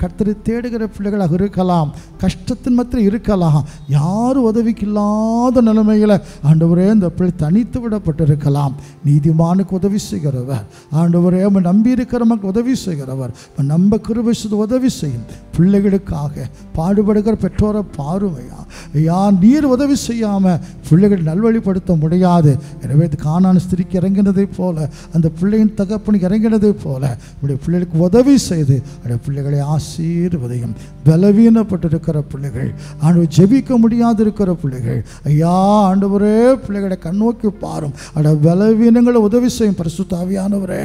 கர்த்தரை தேடுகிற பிள்ளைகளாக இருக்கலாம், கஷ்டத்தின் மத்தியில் இருக்கலாம், யாரும் உதவிக்கு இல்லாத நிலைமையில் ஆண்டவரே இந்த பிள்ளை தனித்து விடப்பட்டிருக்கலாம். நீதிமானுக்கு உதவி செய்கிறவர் ஆண்டவரே, நம்பி இருக்கிறவனுக்கு உதவி செய்கிறவர். நம்ப கிருபை செய்து உதவி செய்யும் பிள்ளைகளுக்காக பாடுபடுகிற பெற்றோரை பாருமையா ஐயா, நீர் உதவி செய்யாமல் பிள்ளைகள் நல்வழிப்படுத்த முடியாது. எனவே கானான் ஸ்திரீக்கு இறங்கினதை போல, அந்த பிள்ளையின் தகப்பனுக்கு இறங்கினதை போல உடைய பிள்ளைகளுக்கு உதவி செய்து அந்த பிள்ளைகளை ஆசீர்வதியும். பலவீனப்பட்டிருக்கிற பிள்ளைகள், ஆண்டவர் ஜெபிக்க முடியாது இருக்கிற பிள்ளைகள், ஐயா ஆண்டவரே பிள்ளைகளை கண்ணோக்கி பாரும். அட பலவீனங்களை உதவி செய்யும் பரிசுத்த ஆவியானவரே.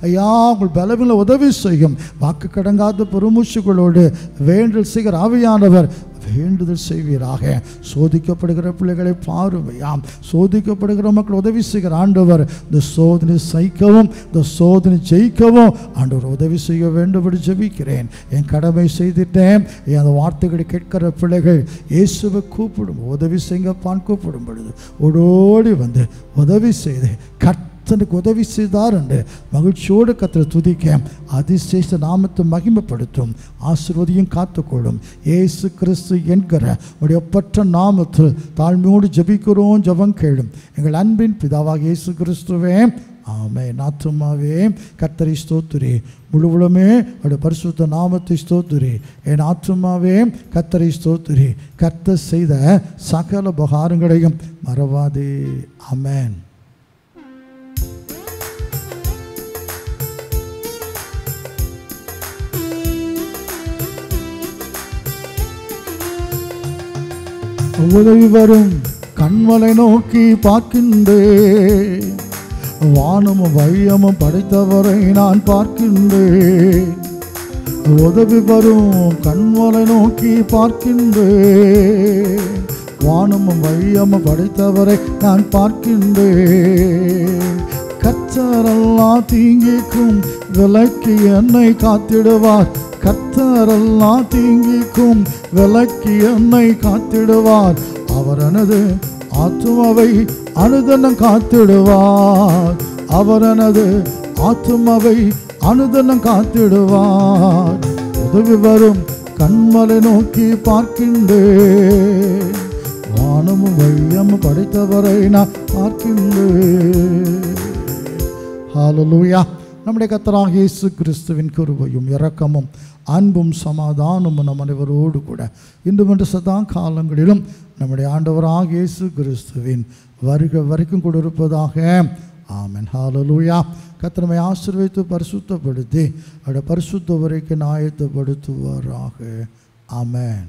ஐயா உங்கள் பலவீனங்களை உதவி செய்யும். வாக்கு கடங்காத பெருமூச்சுகளோடு வேண்டல் செய்கிற ஆவியானவர் வேண்டுதல் செய்வீராக. சோதிக்கப்படுகிற பிள்ளைகளை பாருமையாம். சோதிக்கப்படுகிற மக்கள் உதவி செய்கிற ஆண்டவர் இந்த சோதனை சகிக்கவும் இந்த சோதனை ஜெயிக்கவும் ஆண்டவர் உதவி செய்ய வேண்டும் என்று ஜெபிக்கிறேன். என் கடமை செய்துட்டேன். அந்த வார்த்தைகளை கேட்கிற பிள்ளைகள் இயேசுவை கூப்பிடும், உதவி செய்யப்பான் கூப்பிடும் பொழுது ஓடோடி வந்து உதவி செய்து கர்த்தனுக்கு உதவி செய்தார் என்று மகிழ்ச்சியோடு கர்த்தரை துதிக்க அதிசேஷ நாமத்தை மகிமைப்படுத்தும். ஆசீர்வதியும் காத்துக்கொள்ளும். இயேசு கிறிஸ்து என்கிற உடைய ஒப்பற்ற நாமத்தில் தாழ்மையோடு ஜெபிக்கிறோம். ஜெபம் கேளும் எங்கள் அன்பின் பிதாவாக இயேசு கிறிஸ்துவே, ஆமென். ஆத்துமாவே கர்த்தரை ஸ்தோத்திரி, முழுவலுமே அவருடைய பரிசுத்த நாமத்தை ஸ்தோத்திரி. என் ஆத்துமாவே கர்த்தரை ஸ்தோத்திரி, கர்த்தர் செய்த சகல உபகாரங்களையும் மறவாதே. ஆமென். உதவி வரும் கண்மலை நோக்கி பார்க்கின்றேன், வானமும் வையமும் படைத்தவரை நான் பார்க்கின்றேன். உதவி வரும் கண்மலை நோக்கி பார்க்கின்றேன். வானமும் வையமும் படைத்தவரை நான் பார்க்கின்றேன். கர்த்தரெல்லாம் தீங்கிக்கும் விலக்கி என்னை காத்திடுவார். கர்த்தரெல்லாம் தீங்கிக்கும் விலக்கி என்னை காத்திடுவார். அவர் எனது ஆத்துமாவை அனுதினம் காத்திடுவார். அவர் எனது ஆத்துமாவை அனுதினம் காத்திடுவார். உதவி வரும் கண்மலை நோக்கி பார்க்கின்றேன். வானமும் வையமும் படைத்தவரை நான் பார்க்கின்றேன். ஹல்லேலூயா. நம்முடைய கர்த்தராகிய இயேசு கிறிஸ்துவின் கிருபையும் இரக்கமும் அன்பும் சமாதானமும் நம் அனைவரோடு கூட இன்றும் என்று சதா காலங்களிலும் நம்முடைய ஆண்டவராகிய இயேசு கிறிஸ்துவின் வருகை வரைக்கும் கூட இருப்பதாக. ஆமென். ஹல்லேலூயா. கர்த்தர் நம்மை ஆசீர்வதித்து பரிசுத்தப்படுத்தி அவருடைய பரிசுத்த வரைக்கும் ஆயத்தப்படுத்துவாராக. ஆமென்.